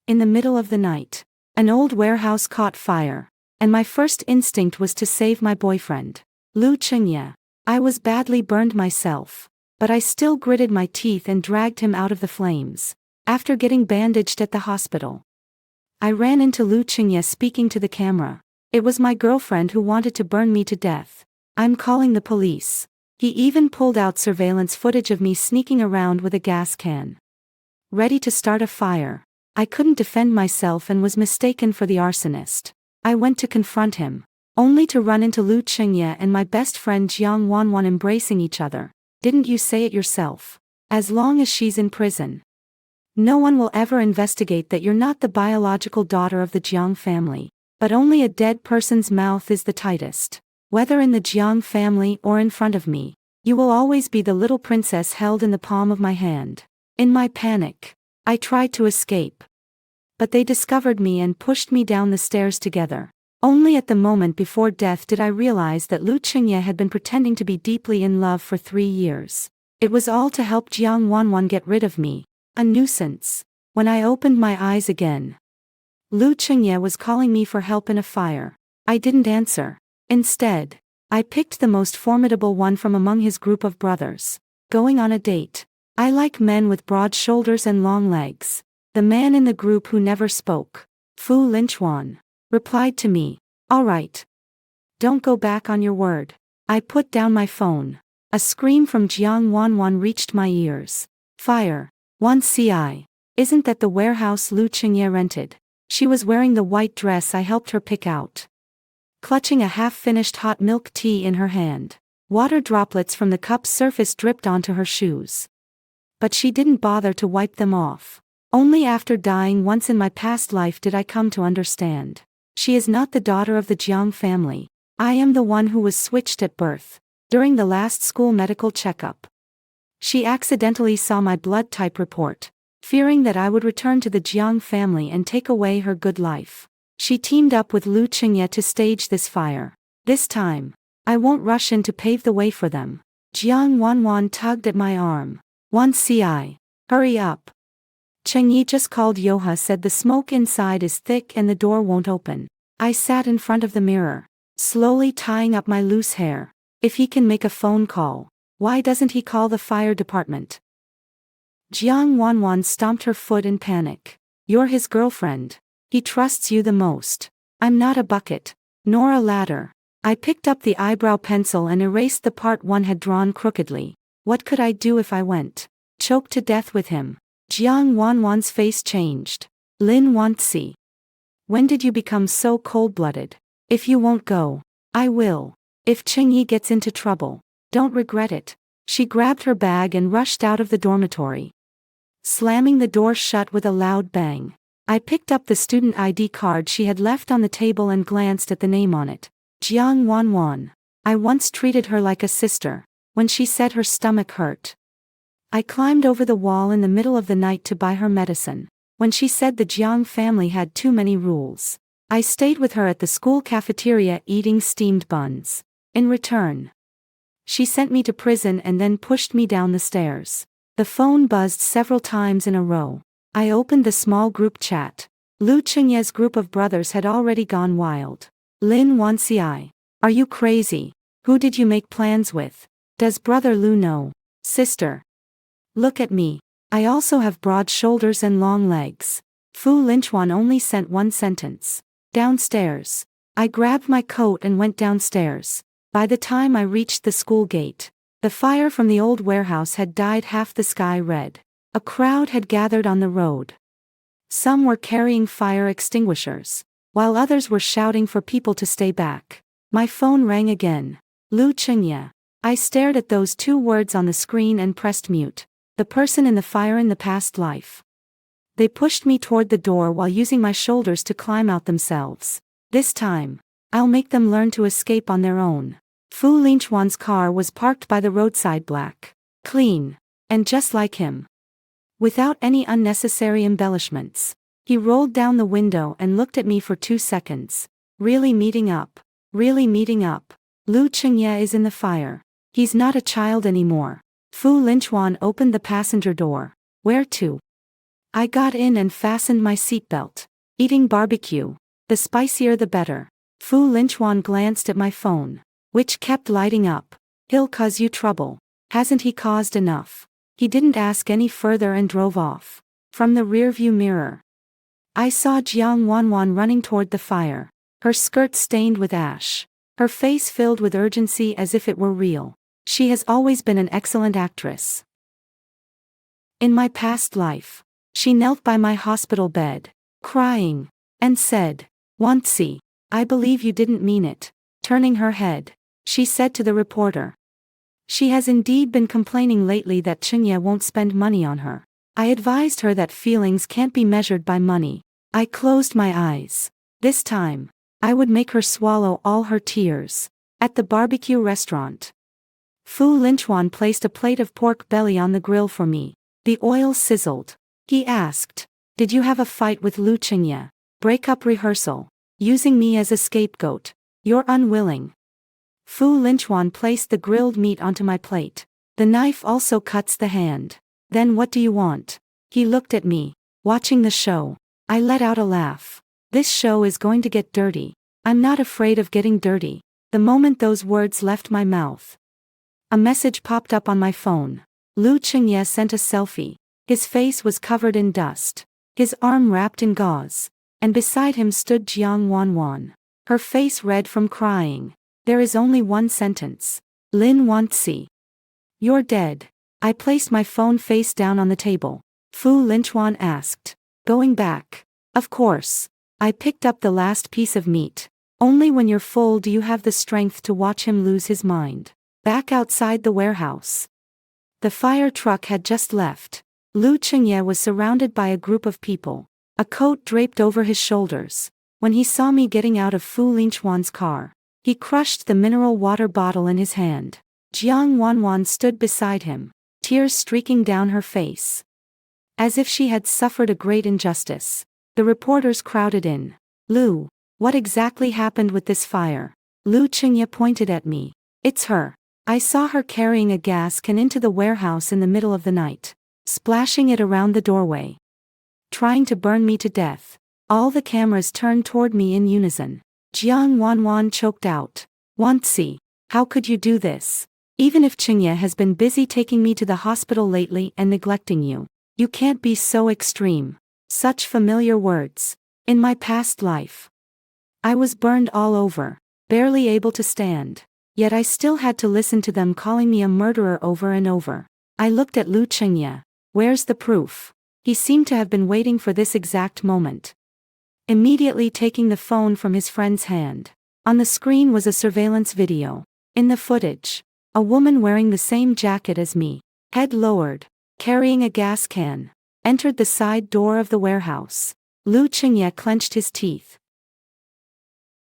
In the middle of the night, an old warehouse caught fire, and my first instinct was to save my boyfriend, Lu Chengye. I was badly burned myself, but I still gritted my teeth and dragged him out of the flames. After getting bandaged at the hospital, I ran into Lu Chengye speaking to the camera. It was my girlfriend who wanted to burn me to death. I'm calling the police. He even pulled out surveillance footage of me sneaking around with a gas can, ready to start a fire. I couldn't defend myself and was mistaken for the arsonist. I went to confront him, only to run into Lu Chengye and my best friend Jiang Wanwan embracing each other. Didn't you say it yourself? As long as she's in prison, no one will ever investigate that you're not the biological daughter of the Jiang family. But only a dead person's mouth is the tightest. Whether in the Jiang family or in front of me, you will always be the little princess held in the palm of my hand. In my panic, I tried to escape, but they discovered me and pushed me down the stairs together. Only at the moment before death did I realize that Lu Chengye had been pretending to be deeply in love for 3 years. It was all to help Jiang Wanwan get rid of me, a nuisance. When I opened my eyes again, Lu Chengye was calling me for help in a fire. I didn't answer. Instead, I picked the most formidable one from among his group of brothers. Going on a date. I like men with broad shoulders and long legs. The man in the group who never spoke, Fu Linchuan, replied to me, "All right. Don't go back on your word." I put down my phone. A scream from Jiang Wanwan reached my ears. Fire. 1CI. Isn't that the warehouse Lu Chengye rented? She was wearing the white dress I helped her pick out, clutching a half-finished hot milk tea in her hand. Water droplets from the cup's surface dripped onto her shoes, but she didn't bother to wipe them off. Only after dying once in my past life did I come to understand. She is not the daughter of the Jiang family. I am the one who was switched at birth. During the last school medical checkup, she accidentally saw my blood type report, fearing that I would return to the Jiang family and take away her good life. She teamed up with Lu Chengye to stage this fire. This time, I won't rush in to pave the way for them. Jiang Wanwan tugged at my arm. 1CI. Hurry up. Chengye just called Yoha, said the smoke inside is thick and the door won't open. I sat in front of the mirror, slowly tying up my loose hair. If he can make a phone call, why doesn't he call the fire department? Jiang Wanwan stomped her foot in panic. You're his girlfriend. He trusts you the most. I'm not a bucket, nor a ladder. I picked up the eyebrow pencil and erased the part one had drawn crookedly. What could I do if I went? Choked to death with him? Jiang Wanwan's face changed. Lin Wanzi. When did you become so cold-blooded? If you won't go, I will. If Chengye gets into trouble, don't regret it. She grabbed her bag and rushed out of the dormitory, slamming the door shut with a loud bang. I picked up the student ID card she had left on the table and glanced at the name on it. Jiang Wanwan. I once treated her like a sister. When she said her stomach hurt, I climbed over the wall in the middle of the night to buy her medicine. When she said the Jiang family had too many rules, I stayed with her at the school cafeteria eating steamed buns. In return, she sent me to prison and then pushed me down the stairs. The phone buzzed several times in a row. I opened the small group chat. Lu Chengye's group of brothers had already gone wild. Lin Wanzi. Are you crazy? Who did you make plans with? Does brother Lu know? Sister. Look at me. I also have broad shoulders and long legs. Fu Linchuan only sent one sentence. Downstairs. I grabbed my coat and went downstairs. By the time I reached the school gate, the fire from the old warehouse had dyed half the sky red. A crowd had gathered on the road. Some were carrying fire extinguishers, while others were shouting for people to stay back. My phone rang again. Lu Chengye. I stared at those 2 words on the screen and pressed mute. The person in the fire in the past life. They pushed me toward the door while using my shoulders to climb out themselves. This time, I'll make them learn to escape on their own. Fu Linchuan's car was parked by the roadside, black, clean, and just like him. Without any unnecessary embellishments. He rolled down the window and looked at me for 2 seconds. Really meeting up. Really meeting up. Lu Chengye is in the fire. He's not a child anymore. Fu Linchuan opened the passenger door. Where to? I got in and fastened my seatbelt. Eating barbecue. The spicier the better. Fu Linchuan glanced at my phone, which kept lighting up. He'll cause you trouble. Hasn't he caused enough? He didn't ask any further and drove off. From the rearview mirror, I saw Jiang Wanwan running toward the fire, her skirt stained with ash, her face filled with urgency as if it were real. She has always been an excellent actress. In my past life, she knelt by my hospital bed, crying, and said, "Wansi, I believe you didn't mean it." Turning her head, she said to the reporter. She has indeed been complaining lately that Chengye won't spend money on her. I advised her that feelings can't be measured by money. I closed my eyes. This time, I would make her swallow all her tears. At the barbecue restaurant, Fu Linchuan placed a plate of pork belly on the grill for me. The oil sizzled. He asked, "Did you have a fight with Lu Chengye? Breakup rehearsal. Using me as a scapegoat. You're unwilling." Fu Linchuan placed the grilled meat onto my plate. "The knife also cuts the hand. Then what do you want?" He looked at me. "Watching the show." I let out a laugh. "This show is going to get dirty. I'm not afraid of getting dirty." The moment those words left my mouth, a message popped up on my phone. Lu Chengye sent a selfie. His face was covered in dust, his arm wrapped in gauze, and beside him stood Jiang Wanwan, her face red from crying. There is only one sentence. "Lin Wansi. You're dead." I placed my phone face down on the table. Fu Linchuan asked, "Going back?" "Of course." I picked up the last piece of meat. "Only when you're full do you have the strength to watch him lose his mind." Back outside the warehouse, the fire truck had just left. Lu Chengye was surrounded by a group of people, a coat draped over his shoulders. When he saw me getting out of Fu Linchuan's car, he crushed the mineral water bottle in his hand. Jiang Wanwan stood beside him, tears streaking down her face, as if she had suffered a great injustice. The reporters crowded in. "Lu, what exactly happened with this fire?" Lu Chengye pointed at me. "It's her. I saw her carrying a gas can into the warehouse in the middle of the night, splashing it around the doorway, trying to burn me to death." All the cameras turned toward me in unison. Jiang Wanwan choked out, "Wansi, how could you do this? Even if Chengye has been busy taking me to the hospital lately and neglecting you, you can't be so extreme." Such familiar words. In my past life, I was burned all over, barely able to stand. Yet I still had to listen to them calling me a murderer over and over. I looked at Lu Chengye. Where's the proof? He seemed to have been waiting for this exact moment. Immediately taking the phone from his friend's hand, on the screen was a surveillance video. In the footage, a woman wearing the same jacket as me, head lowered, carrying a gas can, entered the side door of the warehouse. Lu Chengye clenched his teeth.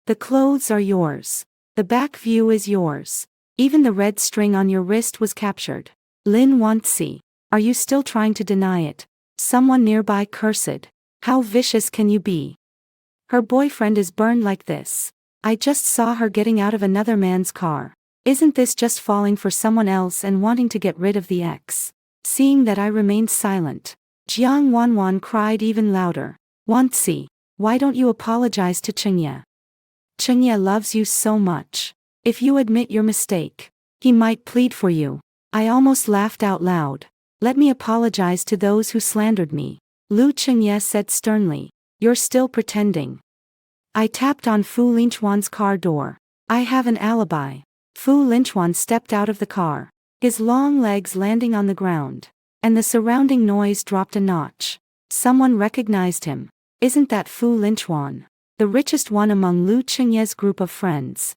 "The clothes are yours. The back view is yours. Even the red string on your wrist was captured. Lin Wansi, are you still trying to deny it?" Someone nearby cursed. "How vicious can you be? Her boyfriend is burned like this. I just saw her getting out of another man's car. Isn't this just falling for someone else and wanting to get rid of the ex?" Seeing that I remained silent, Jiang Wanwan cried even louder. "Wansi, why don't you apologize to Chengye? Chengye loves you so much. If you admit your mistake, he might plead for you." I almost laughed out loud. "Let me apologize to those who slandered me," Lu Chengye said sternly. "You're still pretending." I tapped on Fu Linchuan's car door. "I have an alibi." Fu Linchuan stepped out of the car, his long legs landing on the ground, and the surrounding noise dropped a notch. Someone recognized him. "Isn't that Fu Linchuan, the richest one among Lu Chengye's group of friends?"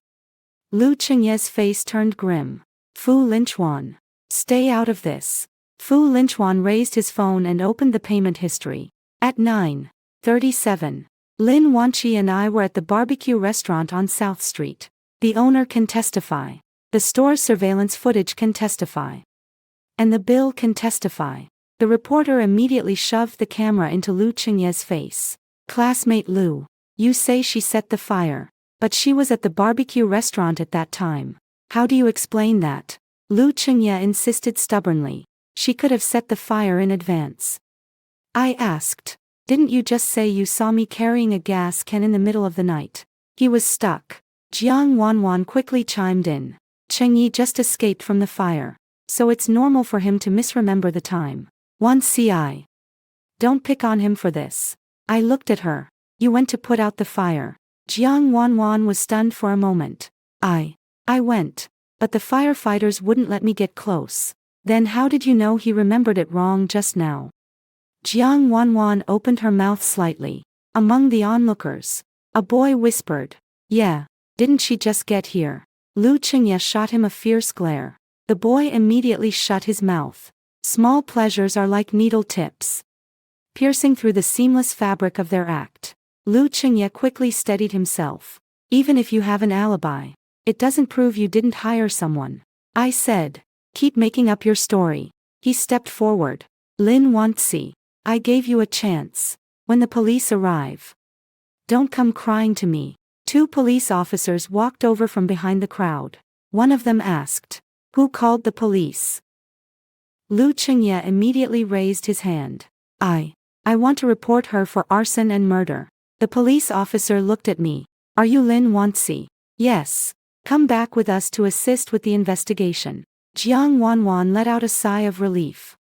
Lu Chengye's face turned grim. "Fu Linchuan, stay out of this." Fu Linchuan raised his phone and opened the payment history. At 9:37, Lin Wanchi and I were at the barbecue restaurant on South Street. The owner can testify. The store's surveillance footage can testify. And the bill can testify. The reporter immediately shoved the camera into Lu Chengye's face. "Classmate Lu, you say she set the fire, but she was at the barbecue restaurant at that time. How do you explain that?" Lu Chengye insisted stubbornly. "She could have set the fire in advance. I asked. Didn't you just say you saw me carrying a gas can in the middle of the night? He was stuck. Jiang Wanwan quickly chimed in. Chengyi just escaped from the fire, so it's normal for him to misremember the time. 1ci. Don't pick on him for this. I looked at her. You went to put out the fire. Jiang Wanwan was stunned for a moment. I went. But the firefighters wouldn't let me get close. Then how did you know he remembered it wrong just now? Jiang Wanwan opened her mouth slightly. Among the onlookers, a boy whispered. Yeah, didn't she just get here? Lu Qingye shot him a fierce glare. The boy immediately shut his mouth. Small pleasures are like needle tips, piercing through the seamless fabric of their act. Lu Qingye quickly steadied himself. Even if you have an alibi, it doesn't prove you didn't hire someone. I said. Keep making up your story. He stepped forward. Lin Wanzi, I gave you a chance. When the police arrive, don't come crying to me. 2 police officers walked over from behind the crowd. One of them asked, who called the police? Lu Qingye immediately raised his hand. I want to report her for arson and murder. The police officer looked at me. Are you Lin Wanzi? Yes. Come back with us to assist with the investigation. Jiang Wanwan let out a sigh of relief.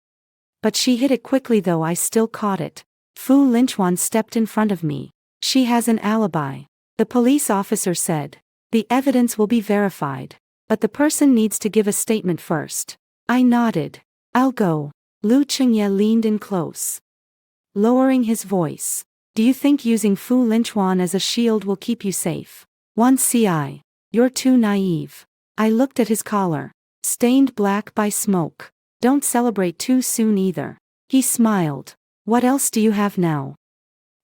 But she hid it quickly, though I still caught it. Fu Linchuan stepped in front of me. She has an alibi. The police officer said. The evidence will be verified. But the person needs to give a statement first. I nodded. I'll go. Lu Qingye leaned in close, lowering his voice. Do you think using Fu Linchuan as a shield will keep you safe? 1ci. You're too naive. I looked at his collar, stained black by smoke. Don't celebrate too soon either. He smiled. What else do you have now?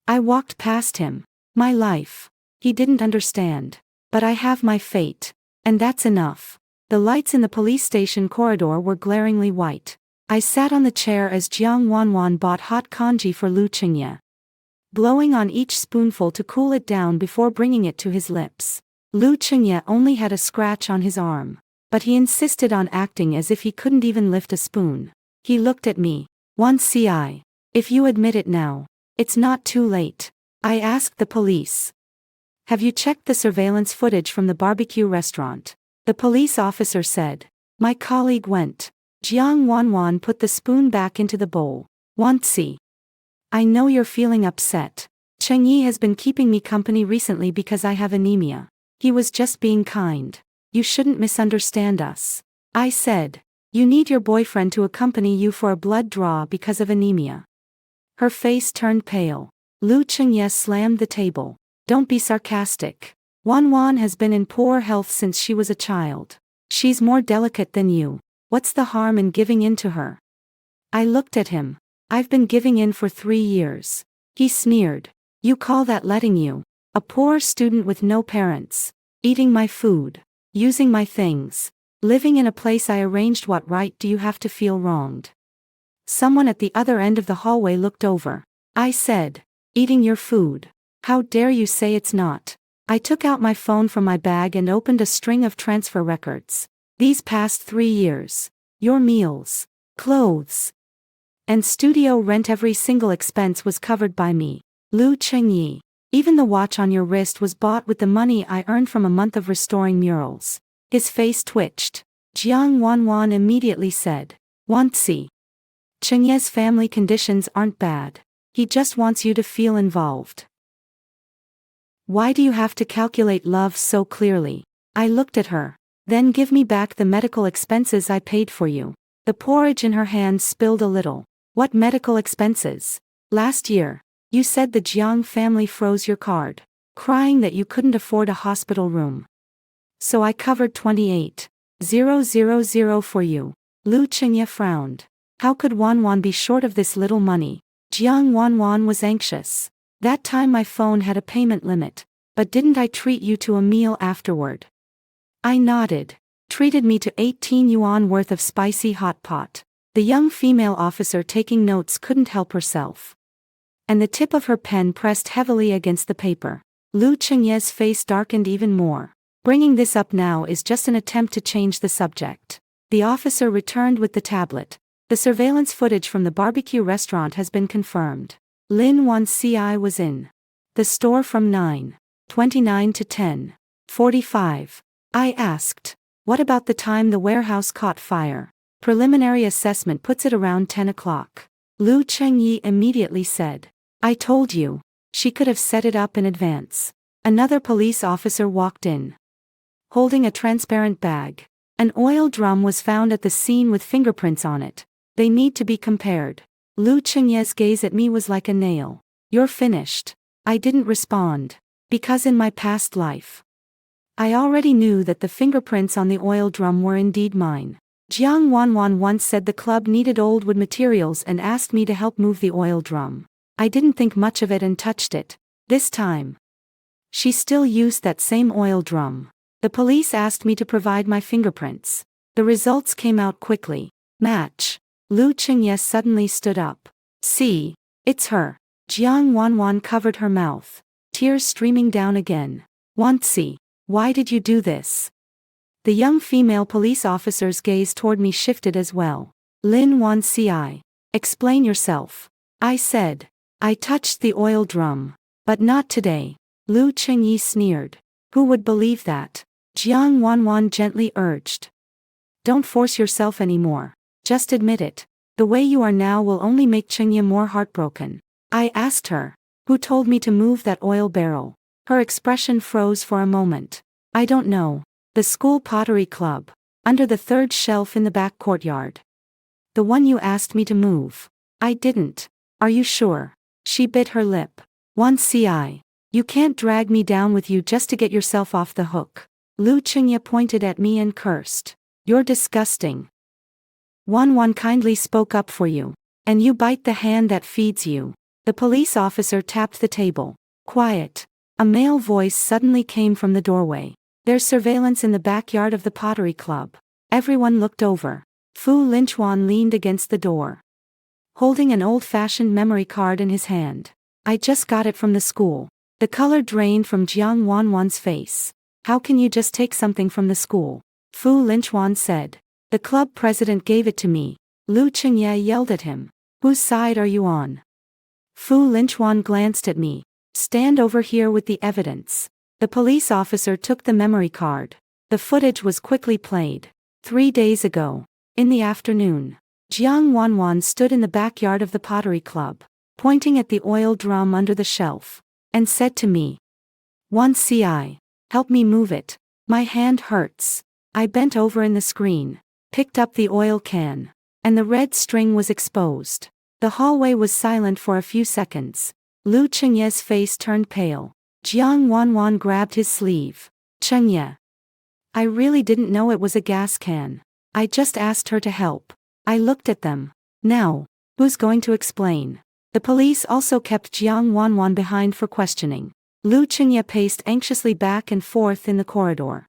I walked past him. My life. He didn't understand. But I have my fate. And that's enough. The lights in the police station corridor were glaringly white. I sat on the chair as Jiang Wanwan bought hot congee for Lu Qingye, blowing on each spoonful to cool it down before bringing it to his lips. Lu Qingye only had a scratch on his arm, but he insisted on acting as if he couldn't even lift a spoon. He looked at me. 1ci. If you admit it now, it's not too late. I asked the police. Have you checked the surveillance footage from the barbecue restaurant? The police officer said. My colleague went. Jiang Wanwan put the spoon back into the bowl. 1ci. I know you're feeling upset. Chengyi has been keeping me company recently because I have anemia. He was just being kind. You shouldn't misunderstand us. I said. You need your boyfriend to accompany you for a blood draw because of anemia. Her face turned pale. Lu Qingye slammed the table. Don't be sarcastic. Wanwan has been in poor health since she was a child. She's more delicate than you. What's the harm in giving in to her? I looked at him. I've been giving in for 3 years. He sneered. You call that letting you? A poor student with no parents, eating my food, using my things, living in a place I arranged. What right do you have to feel wronged? Someone at the other end of the hallway looked over. I said, eating your food. How dare you say it's not? I took out my phone from my bag and opened a string of transfer records. These past 3 years. Your meals, clothes, and studio rent, every single expense was covered by me. Lu Qingye. Even the watch on your wrist was bought with the money I earned from a month of restoring murals. His face twitched. Jiang Wanwan immediately said. 1ci. Qingye's family conditions aren't bad. He just wants you to feel involved. Why do you have to calculate love so clearly? I looked at her. Then give me back the medical expenses I paid for you. The porridge in her hand spilled a little. What medical expenses? Last year, you said the Jiang family froze your card, crying that you couldn't afford a hospital room. So I covered 28,000 for you. Lu Qingye frowned. How could Wanwan be short of this little money? Jiang Wanwan was anxious. That time my phone had a payment limit, but didn't I treat you to a meal afterward? I nodded. Treated me to 18 yuan worth of spicy hot pot. The young female officer taking notes couldn't help herself, and the tip of her pen pressed heavily against the paper. Lu Qingye's face darkened even more. Bringing this up now is just an attempt to change the subject. The officer returned with the tablet. The surveillance footage from the barbecue restaurant has been confirmed. Lin Wan Ci was in the store from 9:29 to 10:45. I asked, what about the time the warehouse caught fire? Preliminary assessment puts it around 10 o'clock. Lu Chengyi immediately said, I told you. She could have set it up in advance. Another police officer walked in, holding a transparent bag. An oil drum was found at the scene with fingerprints on it. They need to be compared. Lu Chengye's gaze at me was like a nail. You're finished. I didn't respond. Because in my past life, I already knew that the fingerprints on the oil drum were indeed mine. Jiang Wanwan once said the club needed old wood materials and asked me to help move the oil drum. I didn't think much of it and touched it. This time, she still used that same oil drum. The police asked me to provide my fingerprints. The results came out quickly. Match. Lu Chengye suddenly stood up. See, it's her. Jiang Wanwan covered her mouth, tears streaming down again. Wanzi, why did you do this? The young female police officer's gaze toward me shifted as well. Lin Wanci, explain yourself. I said. I touched the oil drum. But not today. Lu Chengyi sneered. Who would believe that? Jiang Wanwan gently urged. Don't force yourself anymore. Just admit it. The way you are now will only make Chengye more heartbroken. I asked her. Who told me to move that oil barrel? Her expression froze for a moment. I don't know. The school pottery club. Under the third shelf in the back courtyard. The one you asked me to move. I didn't. Are you sure? She bit her lip. Wanci, you can't drag me down with you just to get yourself off the hook. Lu Chengye pointed at me and cursed. You're disgusting. Wanwan kindly spoke up for you. And you bite the hand that feeds you. The police officer tapped the table. Quiet. A male voice suddenly came from the doorway. There's surveillance in the backyard of the pottery club. Everyone looked over. Fu Linchuan leaned against the door, holding an old-fashioned memory card in his hand. I just got it from the school. The color drained from Jiang Wanwan's face. How can you just take something from the school? Fu Linchuan said. The club president gave it to me. Lu Chengye yelled at him. Whose side are you on? Fu Linchuan glanced at me. Stand over here with the evidence. The police officer took the memory card. The footage was quickly played. 3 days ago, in the afternoon, Jiang Wanwan stood in the backyard of the pottery club, pointing at the oil drum under the shelf, and said to me, Wanci, help me move it. My hand hurts. I bent over in the screen, picked up the oil can, and the red string was exposed. The hallway was silent for a few seconds. Lu Chengye's face turned pale. Jiang Wanwan grabbed his sleeve. Chengye. I really didn't know it was a gas can. I just asked her to help. I looked at them. Now, who's going to explain? The police also kept Jiang Wanwan behind for questioning. Lu Chengye paced anxiously back and forth in the corridor,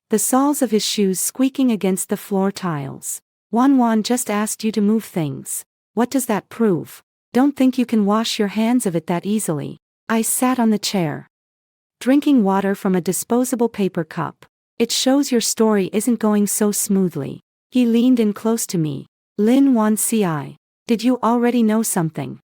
the soles of his shoes squeaking against the floor tiles. Wanwan just asked you to move things. What does that prove? Don't think you can wash your hands of it that easily. I sat on the chair, drinking water from a disposable paper cup. It shows your story isn't going so smoothly. He leaned in close to me. Lin Wanci, did you already know something?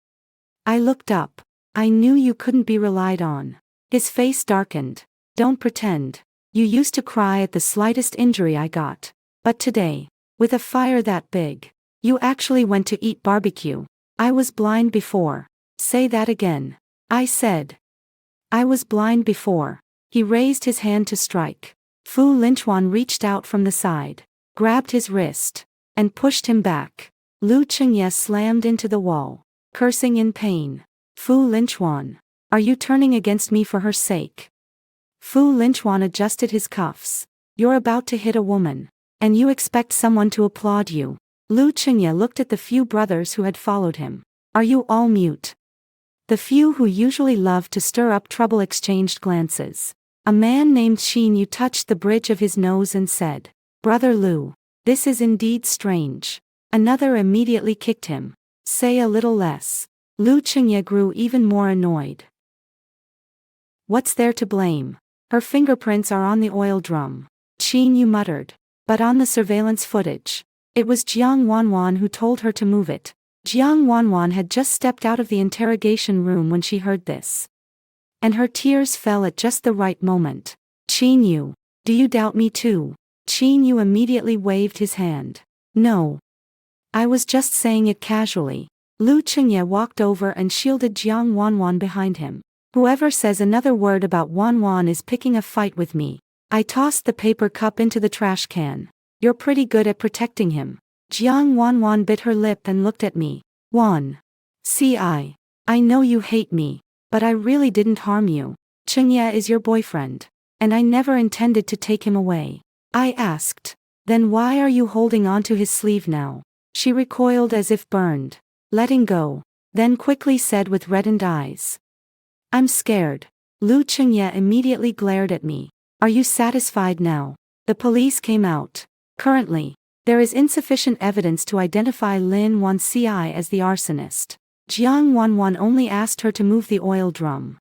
I looked up. I knew you couldn't be relied on. His face darkened. Don't pretend. You used to cry at the slightest injury I got. But today, with a fire that big, you actually went to eat barbecue. I was blind before. Say that again. I said. I was blind before. He raised his hand to strike. Fu Linchuan reached out from the side, grabbed his wrist, and pushed him back. Lu Chengye slammed into the wall, cursing in pain. Fu Linchuan, are you turning against me for her sake? Fu Linchuan adjusted his cuffs. You're about to hit a woman, and you expect someone to applaud you. Lu Chengye looked at the few brothers who had followed him. Are you all mute? The few who usually loved to stir up trouble exchanged glances. A man named Xin Yu touched the bridge of his nose and said, Brother Lu, this is indeed strange. Another immediately kicked him. Say a little less. Lu Chengye grew even more annoyed. What's there to blame? Her fingerprints are on the oil drum. Xin Yu muttered. But on the surveillance footage, It was Jiang Wanwan who told her to move it. Jiang Wanwan had just stepped out of the interrogation room when she heard this. And her tears fell at just the right moment. Qin Yu, do you doubt me too? Qin Yu immediately waved his hand. No. I was just saying it casually. Lu Qingye walked over and shielded Jiang Wanwan behind him. Whoever says another word about Wanwan is picking a fight with me. I tossed the paper cup into the trash can. You're pretty good at protecting him. Jiang Wanwan bit her lip and looked at me. I know you hate me, but I really didn't harm you. Qingye is your boyfriend, and I never intended to take him away. I asked. Then why are you holding onto his sleeve now? She recoiled as if burned, letting go, then quickly said with reddened eyes. I'm scared. Lu Qingye immediately glared at me. Are you satisfied now? The police came out. Currently, there is insufficient evidence to identify Lin Wanci as the arsonist. Jiang Wanwan only asked her to move the oil drum.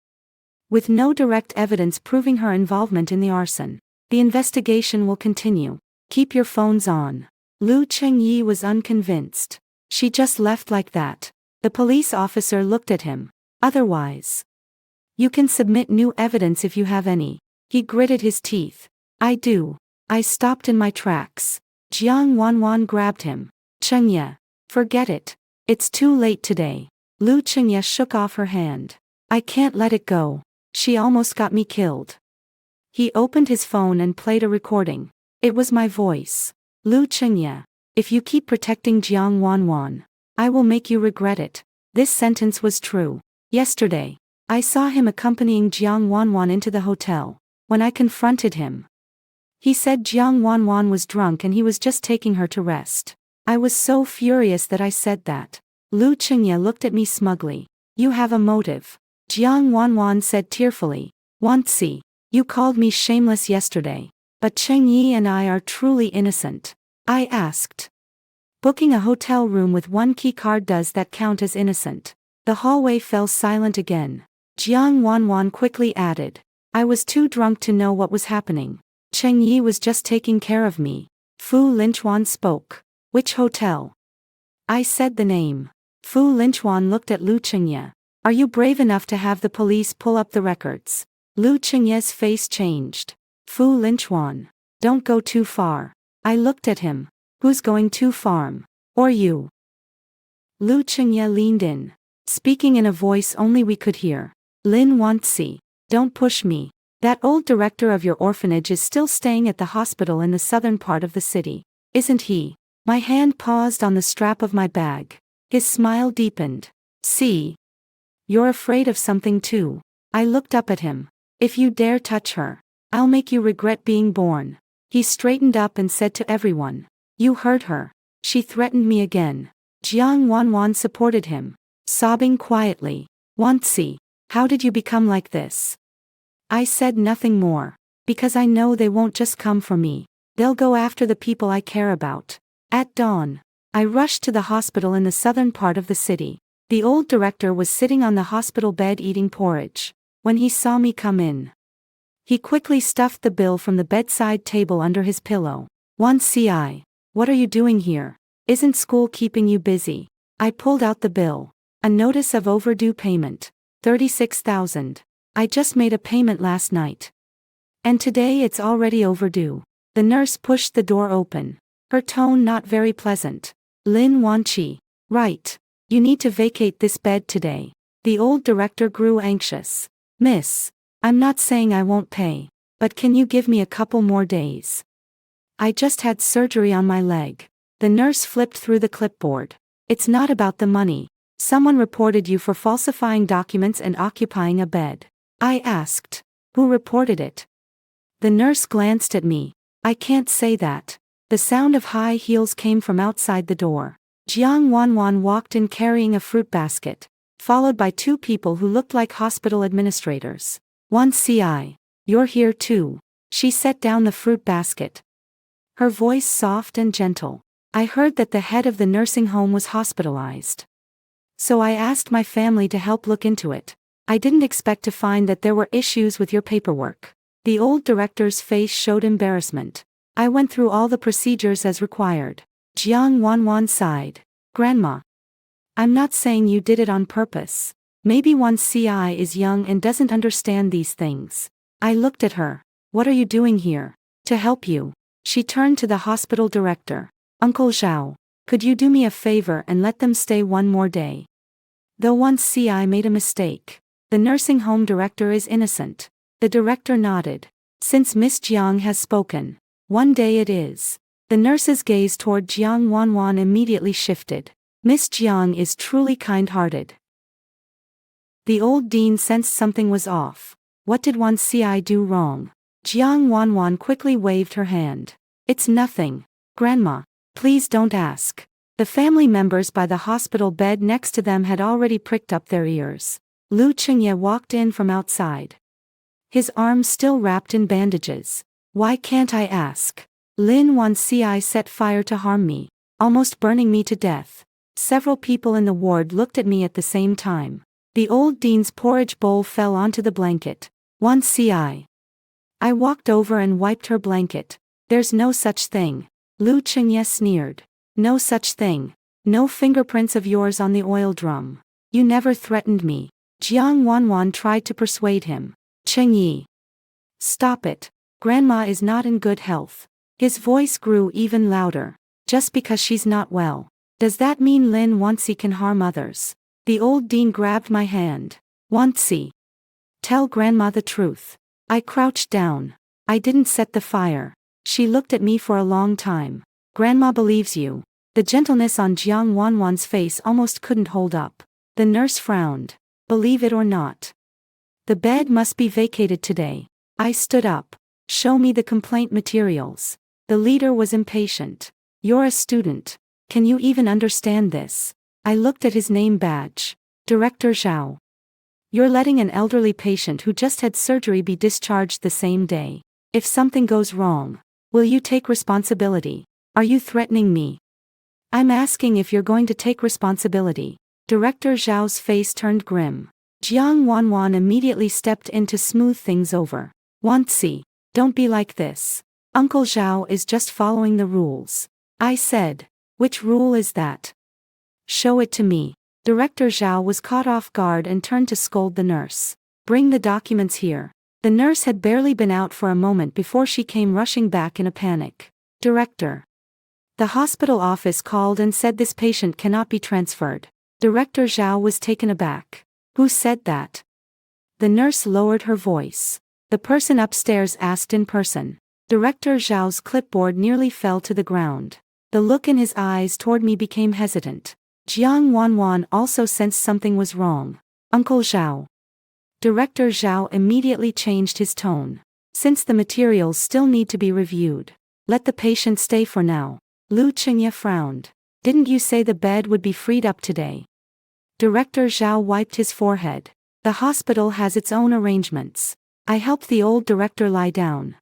With no direct evidence proving her involvement in the arson, the investigation will continue. Keep your phones on. Lu Qingye was unconvinced. She just left like that. The police officer looked at him. Otherwise, you can submit new evidence if you have any. He gritted his teeth. I do. I stopped in my tracks. Jiang Wanwan grabbed him. Qingye, forget it. It's too late today. Lu Qingye shook off her hand. I can't let it go. She almost got me killed. He opened his phone and played a recording. It was my voice. Lu Qingye, if you keep protecting Jiang Wanwan, I will make you regret it. This sentence was true. Yesterday, I saw him accompanying Jiang Wanwan into the hotel. When I confronted him, he said Jiang Wanwan was drunk and he was just taking her to rest. I was so furious that I said that. Lu Qingye looked at me smugly. You have a motive. Jiang Wanwan said tearfully. Wanci, you called me shameless yesterday. But Qingye and I are truly innocent. I asked. Booking a hotel room with one key card, does that count as innocent? The hallway fell silent again. Jiang Wanwan quickly added. I was too drunk to know what was happening. Qingye was just taking care of me. Fu Linchuan spoke. Which hotel? I said the name. Fu Linchuan looked at Lu Qingye. Are you brave enough to have the police pull up the records? Lu Qingye's face changed. Fu Linchuan, don't go too far. I looked at him. Who's going too far? Or you? Lu Qingye leaned in, speaking in a voice only we could hear. Lin Wanci, don't push me. That old director of your orphanage is still staying at the hospital in the southern part of the city, isn't he? My hand paused on the strap of my bag. His smile deepened. See? You're afraid of something too. I looked up at him. If you dare touch her, I'll make you regret being born. He straightened up and said to everyone. You heard her. She threatened me again. Jiang Wanwan supported him, sobbing quietly. Wanci, how did you become like this? I said nothing more. Because I know they won't just come for me. They'll go after the people I care about. At dawn, I rushed to the hospital in the southern part of the city. The old director was sitting on the hospital bed eating porridge. When he saw me come in, he quickly stuffed the bill from the bedside table under his pillow. Wanci, what are you doing here? Isn't school keeping you busy? I pulled out the bill. A notice of overdue payment. 36,000. I just made a payment last night. And today it's already overdue. The nurse pushed the door open. Her tone not very pleasant. Lin Wanci. Right. You need to vacate this bed today. The old director grew anxious. Miss, I'm not saying I won't pay, but can you give me a couple more days? I just had surgery on my leg. The nurse flipped through the clipboard. It's not about the money. Someone reported you for falsifying documents and occupying a bed. I asked. Who reported it? The nurse glanced at me. I can't say that. The sound of high heels came from outside the door. Jiang Wanwan walked in carrying a fruit basket, followed by two people who looked like hospital administrators. Wanci, you're here too. She set down the fruit basket. Her voice soft and gentle. I heard that the head of the nursing home was hospitalized. So I asked my family to help look into it. I didn't expect to find that there were issues with your paperwork. The old director's face showed embarrassment. I went through all the procedures as required. Jiang Wanwan sighed. Grandma. I'm not saying you did it on purpose. Maybe one CI is young and doesn't understand these things. I looked at her. What are you doing here? To help you. She turned to the hospital director. Uncle Zhao, could you do me a favor and let them stay one more day? Though one CI made a mistake. The nursing home director is innocent. The director nodded. Since Miss Jiang has spoken. One day it is. The nurse's gaze toward Jiang Wanwan immediately shifted. Miss Jiang is truly kind-hearted. The old dean sensed something was off. What did one CI do wrong? Jiang Wanwan quickly waved her hand. It's nothing. Grandma, please don't ask. The family members by the hospital bed next to them had already pricked up their ears. Lu Chengye walked in from outside. His arms still wrapped in bandages. Why can't I ask? Lin Wan CI set fire to harm me, almost burning me to death. Several people in the ward looked at me at the same time. The old dean's porridge bowl fell onto the blanket. One CI. I walked over and wiped her blanket. There's no such thing. Lu Chengye sneered. No such thing. No fingerprints of yours on the oil drum. You never threatened me. Jiang Wanwan tried to persuade him. Chengyi. Stop it. Grandma is not in good health. His voice grew even louder. Just because she's not well. Does that mean Lin Wansi can harm others? The old dean grabbed my hand. Wansi. Tell Grandma the truth. I crouched down. I didn't set the fire. She looked at me for a long time. Grandma believes you. The gentleness on Jiang Wanwan's face almost couldn't hold up. The nurse frowned. Believe it or not. The bed must be vacated today. I stood up. Show me the complaint materials. The leader was impatient. You're a student. Can you even understand this? I looked at his name badge. Director Zhao. You're letting an elderly patient who just had surgery be discharged the same day. If something goes wrong, will you take responsibility? Are you threatening me? I'm asking if you're going to take responsibility. Director Zhao's face turned grim. Jiang Wanwan immediately stepped in to smooth things over. Wansi, don't be like this. Uncle Zhao is just following the rules. I said. Which rule is that? Show it to me. Director Zhao was caught off guard and turned to scold the nurse. Bring the documents here. The nurse had barely been out for a moment before she came rushing back in a panic. Director. The hospital office called and said this patient cannot be transferred. Director Zhao was taken aback. Who said that? The nurse lowered her voice. The person upstairs asked in person. Director Zhao's clipboard nearly fell to the ground. The look in his eyes toward me became hesitant. Jiang Wanwan also sensed something was wrong. Uncle Zhao. Director Zhao immediately changed his tone. Since the materials still need to be reviewed, let the patient stay for now. Lu Chengye frowned. Didn't you say the bed would be freed up today? Director Zhao wiped his forehead. The hospital has its own arrangements. I helped the old director lie down.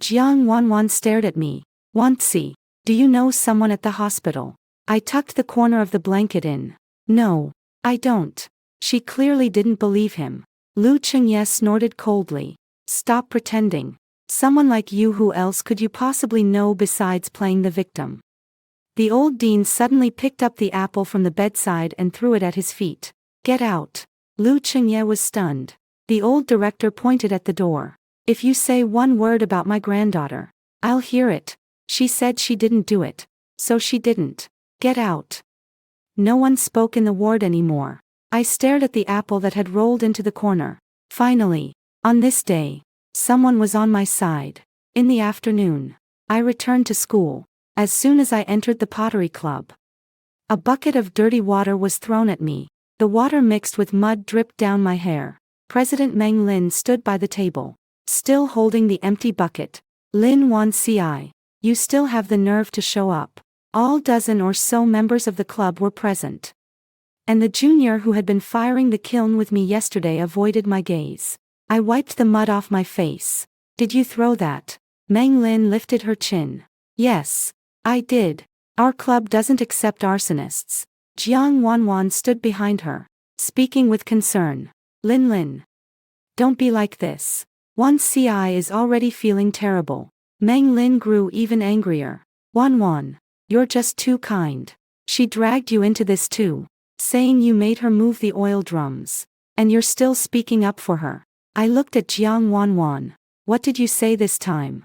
Jiang Wanwan stared at me. Wansi, do you know someone at the hospital? I tucked the corner of the blanket in. No, I don't. She clearly didn't believe him. Lu Chengye snorted coldly. Stop pretending. Someone like you, who else could you possibly know besides playing the victim? The old dean suddenly picked up the apple from the bedside and threw it at his feet. Get out. Lu Chengye was stunned. The old director pointed at the door. If you say one word about my granddaughter, I'll hear it. She said she didn't do it. So she didn't. Get out. No one spoke in the ward anymore. I stared at the apple that had rolled into the corner. Finally, on this day, someone was on my side. In the afternoon, I returned to school. As soon as I entered the pottery club, a bucket of dirty water was thrown at me. The water mixed with mud dripped down my hair. President Meng Lin stood by the table, still holding the empty bucket. Lin Wan Ci, you still have the nerve to show up. All dozen or so members of the club were present. And the junior who had been firing the kiln with me yesterday avoided my gaze. I wiped the mud off my face. Did you throw that? Meng Lin lifted her chin. Yes, I did. Our club doesn't accept arsonists. Jiang Wanwan stood behind her, speaking with concern. Lin. Don't be like this. One CI is already feeling terrible. Meng Lin grew even angrier. Wan Wan, you're just too kind. She dragged you into this too, saying you made her move the oil drums. And you're still speaking up for her. I looked at Jiang Wan Wan. What did you say this time?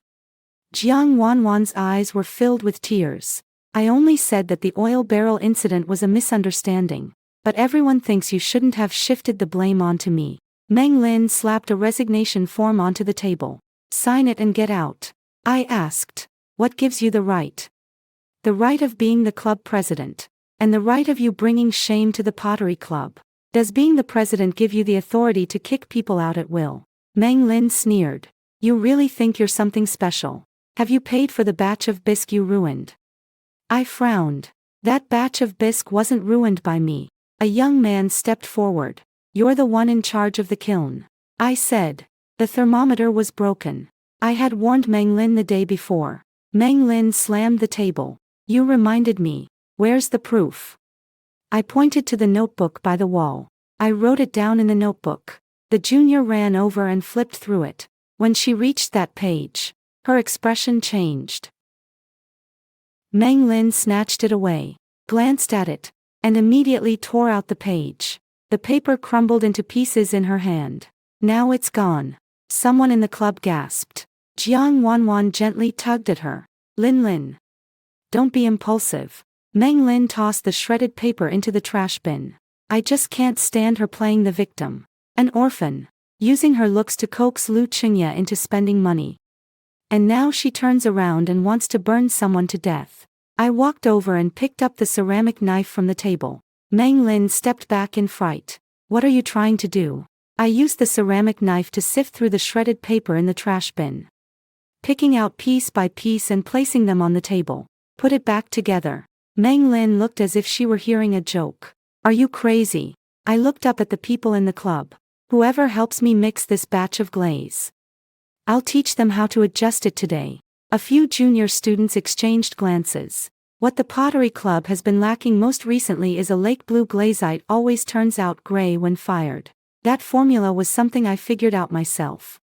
Jiang Wan Wan's eyes were filled with tears. I only said that the oil barrel incident was a misunderstanding. But everyone thinks you shouldn't have shifted the blame onto me. Meng Lin slapped a resignation form onto the table. Sign it and get out. I asked. What gives you the right? The right of being the club president. And the right of you bringing shame to the pottery club. Does being the president give you the authority to kick people out at will? Meng Lin sneered. You really think you're something special? Have you paid for the batch of bisque you ruined? I frowned. That batch of bisque wasn't ruined by me. A young man stepped forward. You're the one in charge of the kiln. I said. The thermometer was broken. I had warned Meng Lin the day before. Meng Lin slammed the table. You reminded me. Where's the proof? I pointed to the notebook by the wall. I wrote it down in the notebook. The junior ran over and flipped through it. When she reached that page, her expression changed. Meng Lin snatched it away, glanced at it, and immediately tore out the page. The paper crumbled into pieces in her hand. Now it's gone. Someone in the club gasped. Jiang Wanwan gently tugged at her. Lin Lin. Don't be impulsive. Meng Lin tossed the shredded paper into the trash bin. I just can't stand her playing the victim. An orphan. Using her looks to coax Lu Qingye into spending money. And now she turns around and wants to burn someone to death. I walked over and picked up the ceramic knife from the table. Meng Lin stepped back in fright. What are you trying to do? I used the ceramic knife to sift through the shredded paper in the trash bin. Picking out piece by piece and placing them on the table. Put it back together. Meng Lin looked as if she were hearing a joke. Are you crazy? I looked up at the people in the club. Whoever helps me mix this batch of glaze. I'll teach them how to adjust it today. A few junior students exchanged glances. What the pottery club has been lacking most recently is a lake blue glazite always turns out gray when fired. That formula was something I figured out myself.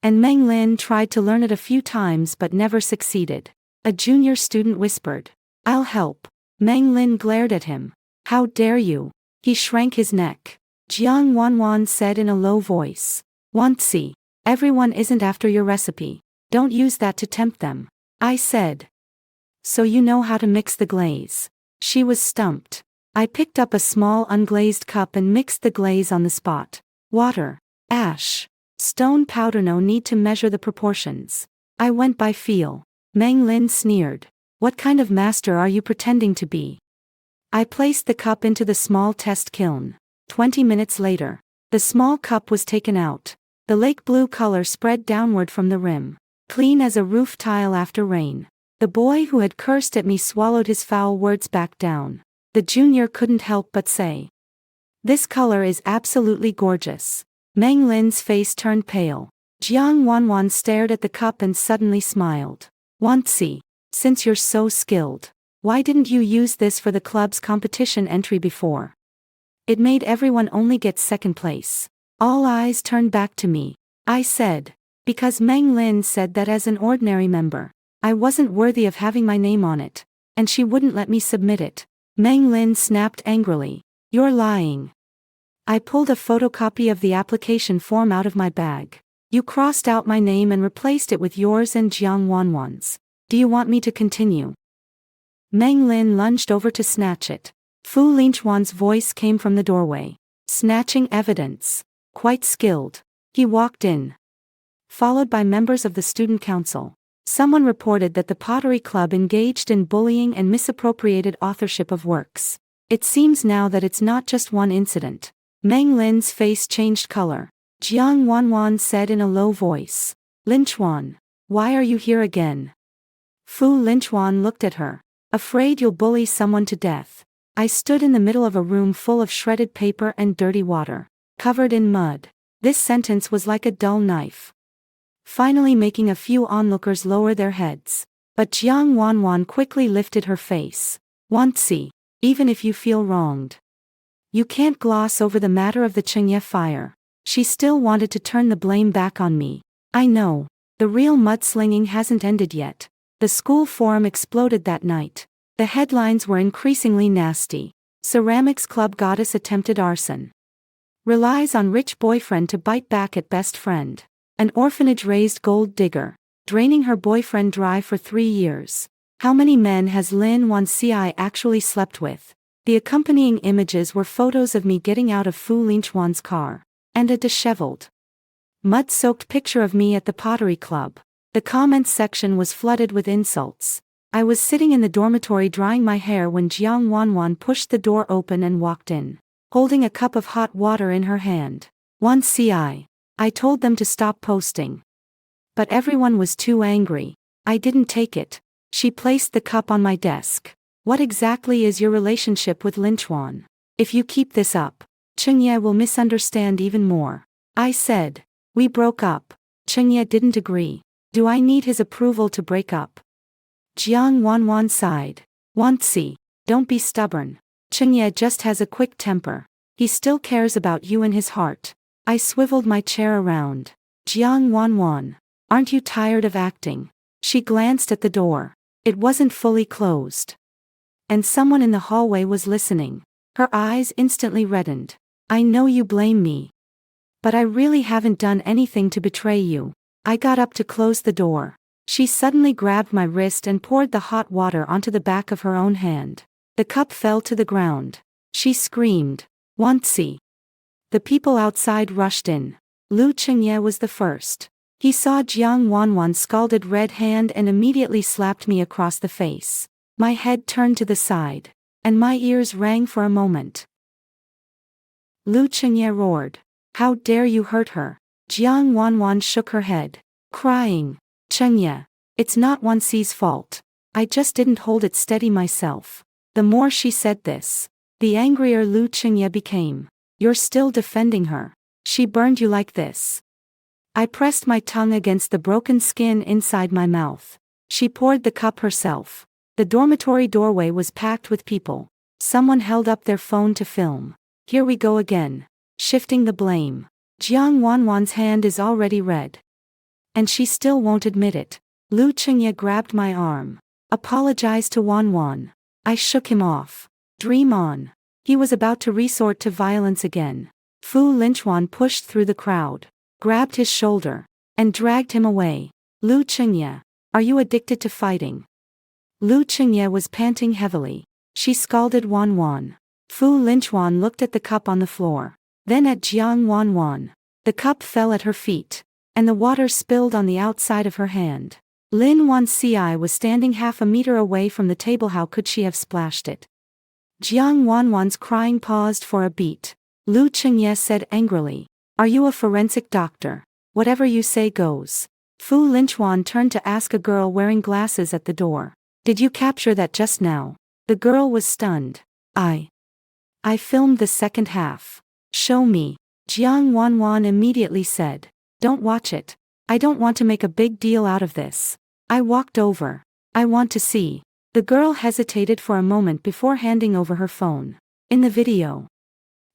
And Meng Lin tried to learn it a few times but never succeeded. A junior student whispered. I'll help. Meng Lin glared at him. How dare you? He shrank his neck. Jiang Wanwan said in a low voice. Wanzi, everyone isn't after your recipe. Don't use that to tempt them. I said. So you know how to mix the glaze. She was stumped. I picked up a small unglazed cup and mixed the glaze on the spot. Water, ash, stone powder. No need to measure the proportions. I went by feel. Meng Lin sneered. What kind of master are you pretending to be? I placed the cup into the small test kiln. 20 minutes later, the small cup was taken out. The lake blue color spread downward from the rim. Clean as a roof tile after rain. The boy who had cursed at me swallowed his foul words back down. The junior couldn't help but say. This color is absolutely gorgeous. Meng Lin's face turned pale. Jiang Wanwan stared at the cup and suddenly smiled. Wanzi, since you're so skilled, why didn't you use this for the club's competition entry before? It made everyone only get second place. All eyes turned back to me. I said. Because Meng Lin said that as an ordinary member, I wasn't worthy of having my name on it. And she wouldn't let me submit it. Meng Lin snapped angrily. You're lying. I pulled a photocopy of the application form out of my bag. You crossed out my name and replaced it with yours and Jiang Wanwan's. Do you want me to continue? Meng Lin lunged over to snatch it. Fu Linchuan's voice came from the doorway. Snatching evidence. Quite skilled. He walked in. Followed by members of the student council. Someone reported that the pottery club engaged in bullying and misappropriated authorship of works. It seems now that it's not just one incident. Meng Lin's face changed color. Jiang Wanwan said in a low voice. Linchuan, why are you here again? Fu Linchuan looked at her. Afraid you'll bully someone to death. I stood in the middle of a room full of shredded paper and dirty water. Covered in mud. This sentence was like a dull knife. Finally making a few onlookers lower their heads. But Jiang Wanwan quickly lifted her face. Wanzi, even if you feel wronged, you can't gloss over the matter of the Qingye fire. She still wanted to turn the blame back on me. I know. The real mudslinging hasn't ended yet. The school forum exploded that night. The headlines were increasingly nasty. Ceramics club goddess attempted arson. Relies on rich boyfriend to bite back at best friend. An orphanage raised gold digger, draining her boyfriend dry for 3 years. How many men has Lin Wanci actually slept with? The accompanying images were photos of me getting out of Fu Linchuan's car, and a disheveled, mud-soaked picture of me at the pottery club. The comments section was flooded with insults. I was sitting in the dormitory drying my hair when Jiang Wanwan pushed the door open and walked in, holding a cup of hot water in her hand. Wanci. I told them to stop posting. But everyone was too angry. I didn't take it. She placed the cup on my desk. What exactly is your relationship with Linchuan? If you keep this up, Chengye will misunderstand even more. I said. We broke up. Chengye didn't agree. Do I need his approval to break up? Jiang Wanwan sighed. Wanci, don't be stubborn. Chengye just has a quick temper. He still cares about you in his heart. I swiveled my chair around. Jiang Wanwan, aren't you tired of acting? She glanced at the door. It wasn't fully closed. And someone in the hallway was listening. Her eyes instantly reddened. I know you blame me. But I really haven't done anything to betray you. I got up to close the door. She suddenly grabbed my wrist and poured the hot water onto the back of her own hand. The cup fell to the ground. She screamed. Wanci. The people outside rushed in. Lu Chengye was the first. He saw Jiang Wanwan's scalded red hand and immediately slapped me across the face. My head turned to the side, and my ears rang for a moment. Lu Chengye roared. How dare you hurt her? Jiang Wanwan shook her head, crying. Chengye, it's not Wanci's fault. I just didn't hold it steady myself. The more she said this, the angrier Lu Chengye became. You're still defending her. She burned you like this. I pressed my tongue against the broken skin inside my mouth. She poured the cup herself. The dormitory doorway was packed with people. Someone held up their phone to film. Here we go again. Shifting the blame. Jiang Wanwan's hand is already red. And she still won't admit it. Lu Chengye grabbed my arm. Apologize to Wanwan. I shook him off. Dream on. He was about to resort to violence again. Fu Linchuan pushed through the crowd, grabbed his shoulder, and dragged him away. Lu Chengye, are you addicted to fighting? Lu Chengye was panting heavily. She scalded Wanwan. Fu Linchuan looked at the cup on the floor, then at Jiang Wanwan. The cup fell at her feet, and the water spilled on the outside of her hand. Lin Wanci was standing half a meter away from the table. How could she have splashed it? Jiang Wanwan's crying paused for a beat. Lu Chengye said angrily. Are you a forensic doctor? Whatever you say goes. Fu Linchuan turned to ask a girl wearing glasses at the door. Did you capture that just now? The girl was stunned. I filmed the second half. Show me. Jiang Wanwan immediately said. Don't watch it. I don't want to make a big deal out of this. I walked over. I want to see. The girl hesitated for a moment before handing over her phone. In the video,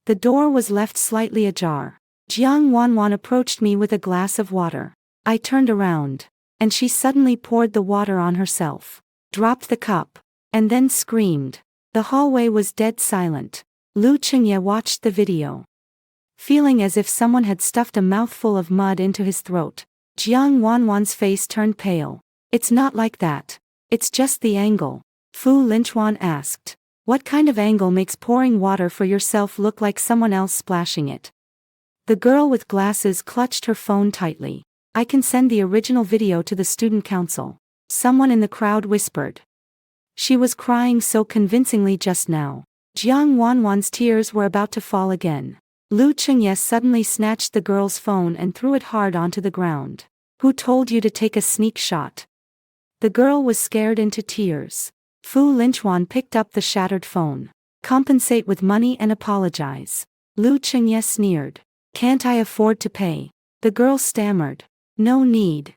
the door was left slightly ajar. Jiang Wanwan approached me with a glass of water. I turned around, and she suddenly poured the water on herself, dropped the cup, and then screamed. The hallway was dead silent. Lu Chengye watched the video, feeling as if someone had stuffed a mouthful of mud into his throat. Jiang Wanwan's face turned pale. It's not like that. It's just the angle. Fu Linchuan asked. What kind of angle makes pouring water for yourself look like someone else splashing it? The girl with glasses clutched her phone tightly. I can send the original video to the student council. Someone in the crowd whispered. She was crying so convincingly just now. Jiang Wanwan's tears were about to fall again. Lu Chengye suddenly snatched the girl's phone and threw it hard onto the ground. Who told you to take a sneak shot? The girl was scared into tears. Fu Linchuan picked up the shattered phone. Compensate with money and apologize. Lu Chengye sneered. Can't I afford to pay? The girl stammered. No need.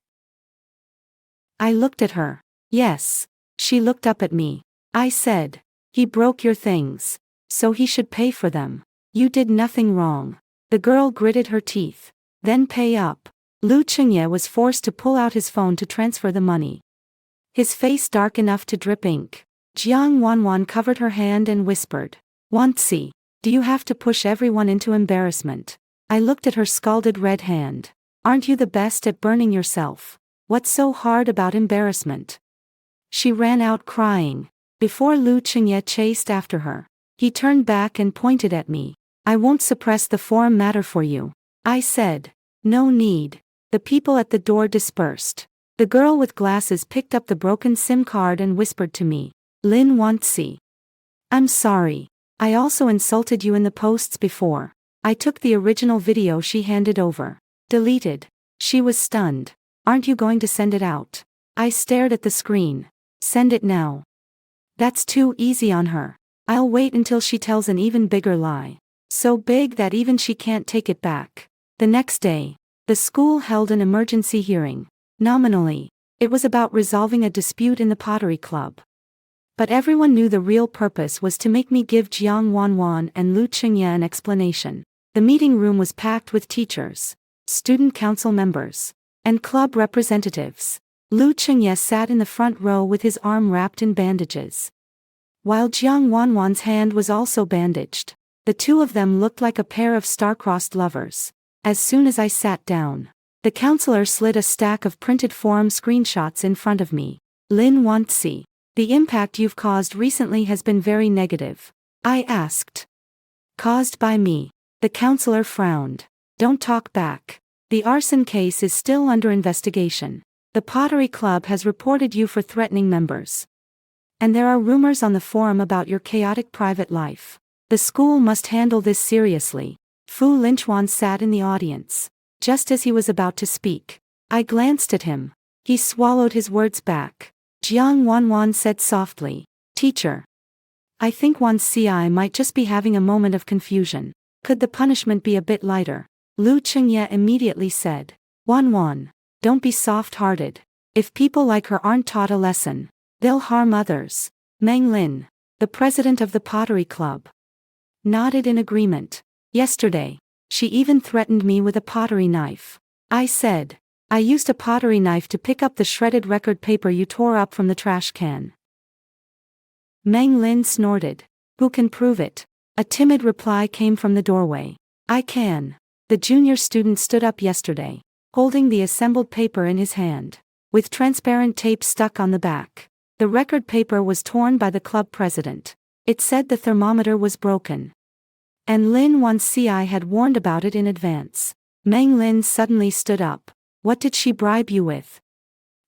I looked at her. Yes. She looked up at me. I said. He broke your things, so he should pay for them. You did nothing wrong. The girl gritted her teeth. Then pay up. Lu Chengye was forced to pull out his phone to transfer the money. his face dark enough to drip ink. Jiang Wanwan covered her hand and whispered, "Wansi, do you have to push everyone into embarrassment?" I looked at her scalded red hand. "Aren't you the best at burning yourself? What's so hard about embarrassment?" She ran out crying. Before Lu Qingye chased after her, he turned back and pointed at me. "I won't suppress the forum matter for you," I said. "No need." The people at the door dispersed. The girl with glasses picked up the broken SIM card and whispered to me, "Lin Wansi, I'm sorry. I also insulted you in the posts before." I took the original video she handed over. Deleted. She was stunned. "Aren't you going to send it out?" I stared at the screen. "Send it now." That's too easy on her. I'll wait until she tells an even bigger lie. So big that even she can't take it back. The next day, the school held an emergency hearing. Nominally, it was about resolving a dispute in the pottery club. But everyone knew the real purpose was to make me give Jiang Wanwan and Lu Qingye an explanation. The meeting room was packed with teachers, student council members, and club representatives. Lu Qingye sat in the front row with his arm wrapped in bandages, while Jiang Wanwan's hand was also bandaged. The two of them looked like a pair of star-crossed lovers. As soon as I sat down, the counselor slid a stack of printed forum screenshots in front of me. "Lin Wansi, the impact you've caused recently has been very negative," I asked. "Caused by me?" The counselor frowned. "Don't talk back. The arson case is still under investigation. The Pottery Club has reported you for threatening members. And there are rumors on the forum about your chaotic private life. The school must handle this seriously." Fu Linchuan sat in the audience. Just as he was about to speak, I glanced at him. He swallowed his words back. Jiang Wanwan said softly, "Teacher, I think Wansi might just be having a moment of confusion. Could the punishment be a bit lighter?" Lu Qingye immediately said, "Wanwan, don't be soft-hearted. If people like her aren't taught a lesson, they'll harm others." Meng Lin, the president of the Pottery Club, nodded in agreement. "Yesterday, she even threatened me with a pottery knife." I said, "I used a pottery knife to pick up the shredded record paper you tore up from the trash can." Meng Lin snorted. "Who can prove it?" A timid reply came from the doorway. "I can." The junior student stood up yesterday, holding the assembled paper in his hand, with transparent tape stuck on the back. The record paper was torn by the club president. It said the thermometer was broken, and Lin Wansi had warned about it in advance. Meng Lin suddenly stood up. "What did she bribe you with?"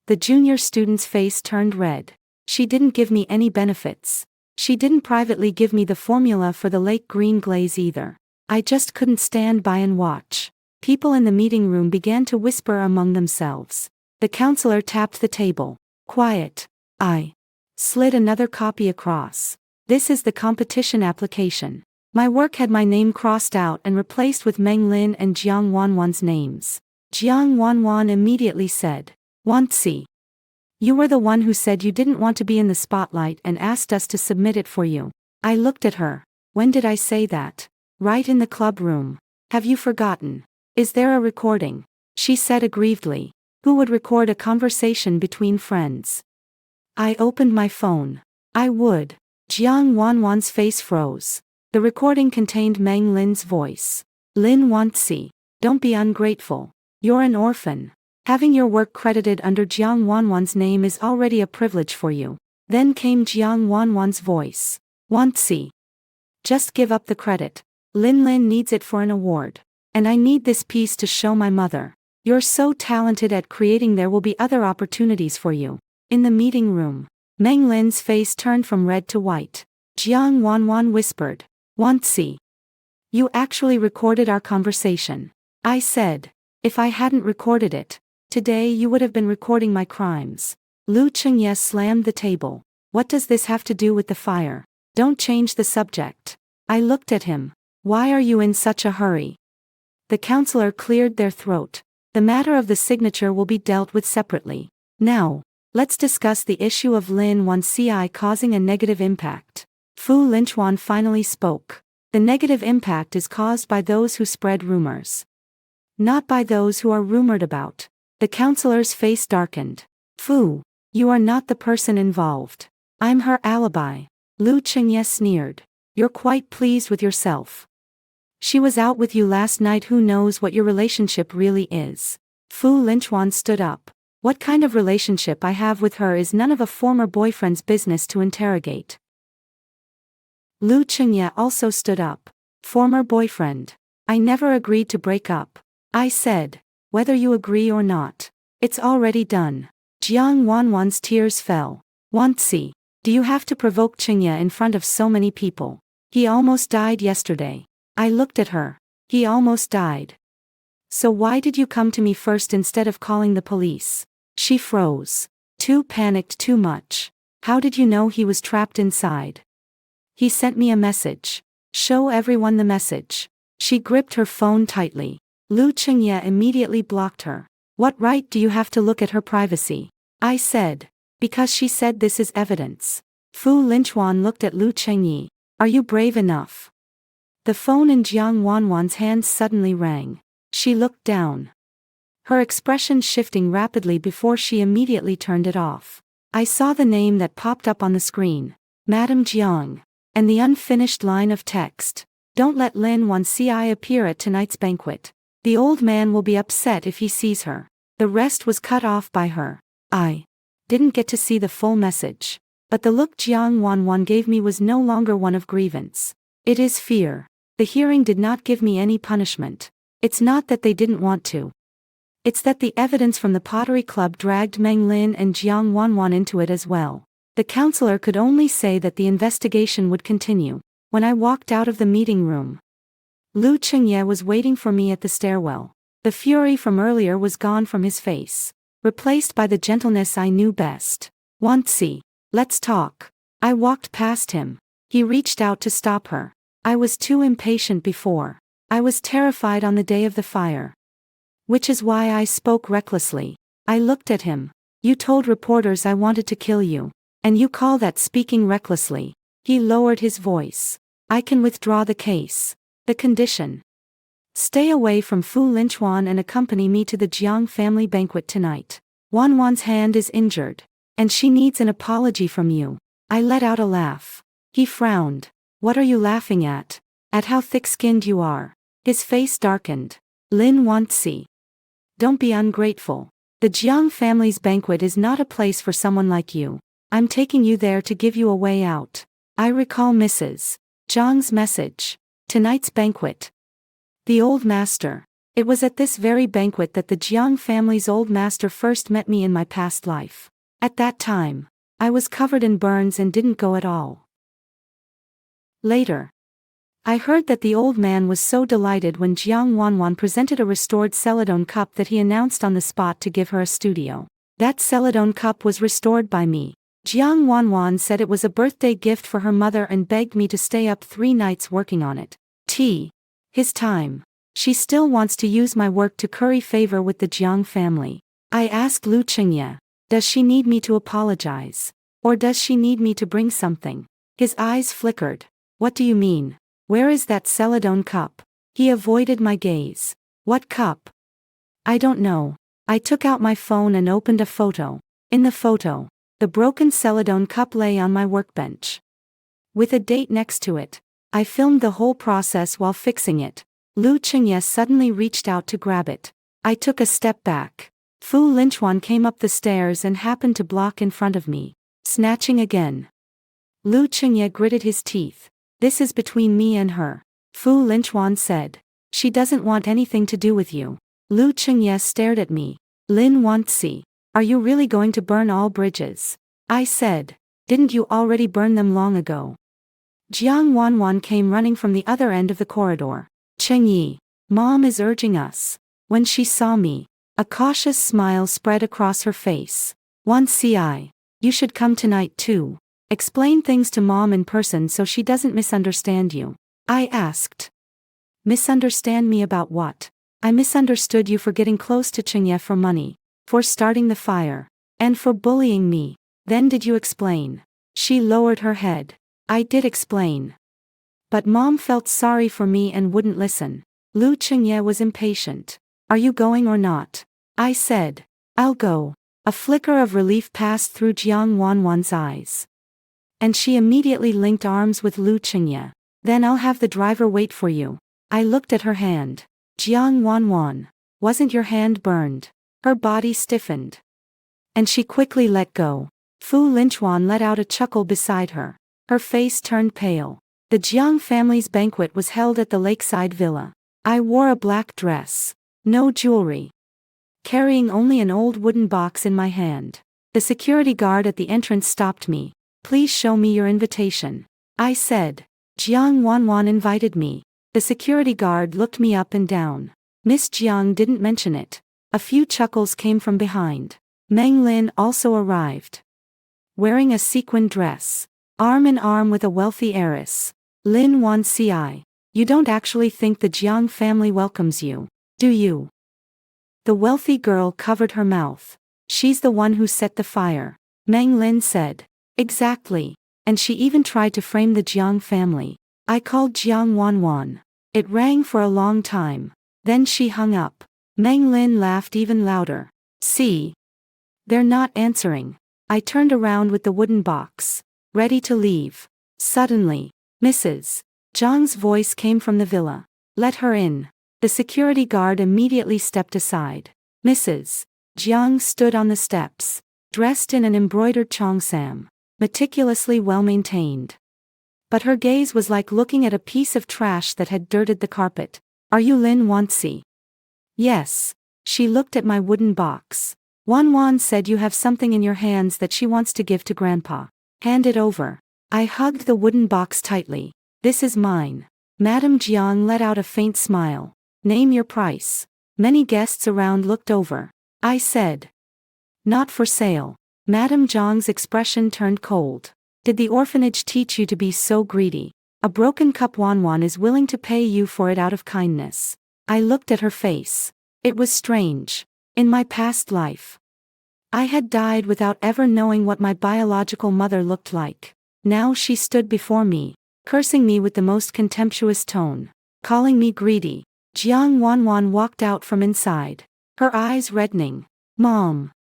The junior student's face turned red. "She didn't give me any benefits. She didn't privately give me the formula for the lake green glaze either. I just couldn't stand by and watch." People in the meeting room began to whisper among themselves. The counselor tapped the table. "Quiet." I slid another copy across. "This is the competition application." My work had my name crossed out and replaced with Meng Lin and Jiang Wanwan's names. Jiang Wanwan immediately said, "Wansi, you were the one who said you didn't want to be in the spotlight and asked us to submit it for you." I looked at her. "When did I say that?" "Right in the club room. Have you forgotten?" "Is there a recording?" She said aggrievedly. "Who would record a conversation between friends?" I opened my phone. "I would." Jiang Wanwan's face froze. The recording contained Meng Lin's voice. "Lin Wansi, don't be ungrateful. You're an orphan. Having your work credited under Jiang Wanwan's name is already a privilege for you." Then came Jiang Wanwan's voice. "Wansi, just give up the credit. Lin needs it for an award. And I need this piece to show my mother. You're so talented at creating, there will be other opportunities for you." In the meeting room, Meng Lin's face turned from red to white. Jiang Wanwan whispered, "Wansi, you actually recorded our conversation." I said, "If I hadn't recorded it, today you would have been recording my crimes." Lu Qingye slammed the table. "What does this have to do with the fire? Don't change the subject." I looked at him. "Why are you in such a hurry?" The counselor cleared their throat. "The matter of the signature will be dealt with separately. Now, let's discuss the issue of Lin Wansi causing a negative impact." Fu Linchuan finally spoke. "The negative impact is caused by those who spread rumors, not by those who are rumored about." The counselor's face darkened. "Fu, You are not the person involved. I'm her alibi. Lu Qingye sneered. You're quite pleased with yourself. She was out with you last night. Who knows what your relationship really is? Fu Linchuan stood up. What kind of relationship I have with her is none of a former boyfriend's business to interrogate. Lu Qingye also stood up. Former boyfriend. I never agreed to break up. I said, whether you agree or not, it's already done. Jiang Wanwan's tears fell. Wanzi, do you have to provoke Qingye in front of so many people? He almost died yesterday. I looked at her. He almost died. So why did you come to me first instead of calling the police? She froze. Too panicked, too much. How did you know he was trapped inside? He sent me a message. Show everyone the message. She gripped her phone tightly. Lu Qingye immediately blocked her. What right do you have to look at her privacy? I said. Because she said this is evidence. Fu Linchuan looked at Lu Qingye. Are you brave enough? The phone in Jiang Wanwan's hands suddenly rang. She looked down. Her expression shifting rapidly before she immediately turned it off. I saw the name that popped up on the screen. Madame Jiang. And the unfinished line of text. Don't let Lin Wanci appear at tonight's banquet. The old man will be upset if he sees her. The rest was cut off by her. I didn't get to see the full message. But the look Jiang Wanwan gave me was no longer one of grievance. It is fear. The hearing did not give me any punishment. It's not that they didn't want to. It's that the evidence from the Pottery Club dragged Meng Lin and Jiang Wanwan into it as well. The counselor could only say that the investigation would continue. When I walked out of the meeting room, Lu Qingye was waiting for me at the stairwell. The fury from earlier was gone from his face, replaced by the gentleness I knew best. Wanci, let's talk. I walked past him. He reached out to stop her. I was too impatient before. I was terrified on the day of the fire. Which is why I spoke recklessly. I looked at him. You told reporters I wanted to kill you. And you call that speaking recklessly? He lowered his voice. I can withdraw the case. The condition. Stay away from Fu Linchuan and accompany me to the Jiang family banquet tonight. Wanwan's hand is injured. And she needs an apology from you. I let out a laugh. He frowned. What are you laughing at? At how thick-skinned you are. His face darkened. Lin Wanci. Don't be ungrateful. The Jiang family's banquet is not a place for someone like you. I'm taking you there to give you a way out. I recall Mrs. Zhang's message. Tonight's banquet. The old master. It was at this very banquet that the Jiang family's old master first met me in my past life. At that time, I was covered in burns and didn't go at all. Later, I heard that the old man was so delighted when Jiang Wanwan presented a restored Celadon cup that he announced on the spot to give her a studio. That Celadon cup was restored by me. Jiang Wanwan said it was a birthday gift for her mother and begged me to stay up 3 nights working on it. His time. She still wants to use my work to curry favor with the Jiang family. I asked Lu Qingye, does she need me to apologize? Or does she need me to bring something? His eyes flickered. What do you mean? Where is that Celadon cup? He avoided my gaze. What cup? I don't know. I took out my phone and opened a photo. In the photo, the broken Celadon cup lay on my workbench. With a date next to it. I filmed the whole process while fixing it. Lu Qingye suddenly reached out to grab it. I took a step back. Fu Linchuan came up the stairs and happened to block in front of me. Snatching again. Lu Qingye gritted his teeth. This is between me and her. Fu Linchuan said. She doesn't want anything to do with you. Lu Qingye stared at me. Lin Wanci, are you really going to burn all bridges? I said. Didn't you already burn them long ago? Jiang Wanwan came running from the other end of the corridor. Qingye, Mom is urging us. When she saw me, a cautious smile spread across her face. Wanci, you should come tonight too. Explain things to Mom in person so she doesn't misunderstand you. I asked. Misunderstand me about what? I misunderstood you for getting close to Qingye for money, for starting the fire, and for bullying me. Then did you explain? She lowered her head. I did explain. But Mom felt sorry for me and wouldn't listen. Lu Qingye was impatient. Are you going or not? I said. I'll go. A flicker of relief passed through Jiang Wanwan's eyes. And she immediately linked arms with Lu Qingye. Then I'll have the driver wait for you. I looked at her hand. Jiang Wanwan, wasn't your hand burned? Her body stiffened. And she quickly let go. Fu Linchuan let out a chuckle beside her. Her face turned pale. The Jiang family's banquet was held at the lakeside villa. I wore a black dress. No jewelry. Carrying only an old wooden box in my hand. The security guard at the entrance stopped me. Please show me your invitation. I said. Jiang Wanwan invited me. The security guard looked me up and down. Miss Jiang didn't mention it. A few chuckles came from behind. Meng Lin also arrived. Wearing a sequin dress. Arm in arm with a wealthy heiress. Lin Wanci. You don't actually think the Jiang family welcomes you, do you? The wealthy girl covered her mouth. She's the one who set the fire. Meng Lin said. Exactly. And she even tried to frame the Jiang family. I called Jiang Wanwan. It rang for a long time. Then she hung up. Meng Lin laughed even louder. See? They're not answering. I turned around with the wooden box. Ready to leave. Suddenly, Mrs. Zhang's voice came from the villa. Let her in. The security guard immediately stepped aside. Mrs. Jiang stood on the steps, dressed in an embroidered cheongsam, meticulously well-maintained. But her gaze was like looking at a piece of trash that had dirted the carpet. Are you Lin Wanci? Yes. She looked at my wooden box. Wanwan said you have something in your hands that she wants to give to Grandpa. Hand it over. I hugged the wooden box tightly. This is mine. Madame Jiang let out a faint smile. Name your price. Many guests around looked over. I said. Not for sale. Madame Jiang's expression turned cold. Did the orphanage teach you to be so greedy? A broken cup Wanwan is willing to pay you for it out of kindness. I looked at her face. It was strange. In my past life, I had died without ever knowing what my biological mother looked like. Now she stood before me, cursing me with the most contemptuous tone, calling me greedy. Jiang Wanwan walked out from inside, her eyes reddening. Mom!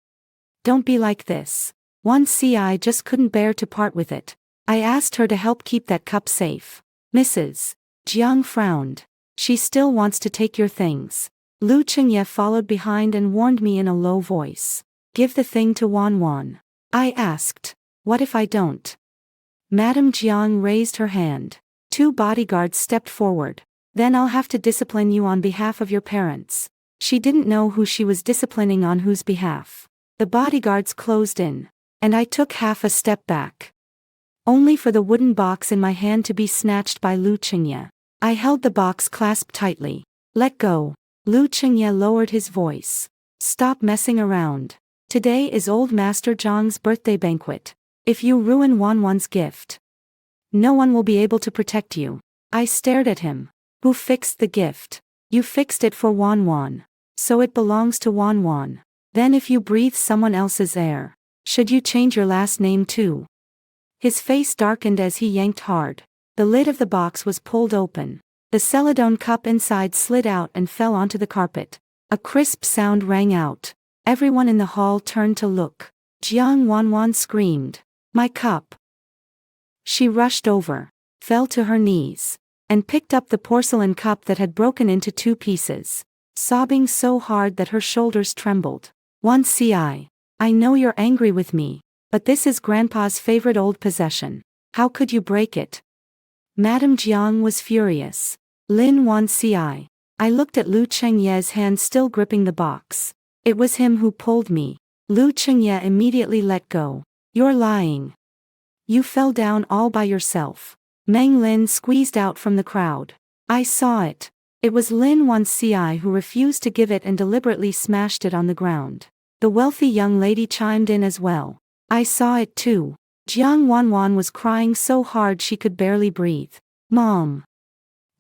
Don't be like this. I just couldn't bear to part with it. I asked her to help keep that cup safe. Mrs. Jiang frowned. She still wants to take your things. Lu Qingye followed behind and warned me in a low voice. Give the thing to Wanwan. I asked. What if I don't? Madame Jiang raised her hand. 2 bodyguards stepped forward. Then I'll have to discipline you on behalf of your parents. She didn't know who she was disciplining on whose behalf. The bodyguards closed in, and I took half a step back. Only for the wooden box in my hand to be snatched by Lu Qingye. I held the box clasped tightly. Let go. Lu Qingye lowered his voice. Stop messing around. Today is old Master Zhang's birthday banquet. If you ruin Wanwan's gift, no one will be able to protect you. I stared at him. Who fixed the gift? You fixed it for Wanwan. So it belongs to Wanwan. Then if you breathe someone else's air, should you change your last name too? His face darkened as he yanked hard. The lid of the box was pulled open. The celadone cup inside slid out and fell onto the carpet. A crisp sound rang out. Everyone in the hall turned to look. Jiang Wanwan screamed. My cup! She rushed over, fell to her knees, and picked up the porcelain cup that had broken into 2 pieces, sobbing so hard that her shoulders trembled. I know you're angry with me, but this is Grandpa's favorite old possession. How could you break it? Madame Jiang was furious. Lin Wanci. I looked at Lu Qingye's hand still gripping the box. It was him who pulled me. Lu Qingye immediately let go. You're lying. You fell down all by yourself. Meng Lin squeezed out from the crowd. I saw it. It was Lin Wanci who refused to give it and deliberately smashed it on the ground. The wealthy young lady chimed in as well. I saw it too. Jiang Wanwan was crying so hard she could barely breathe. Mom!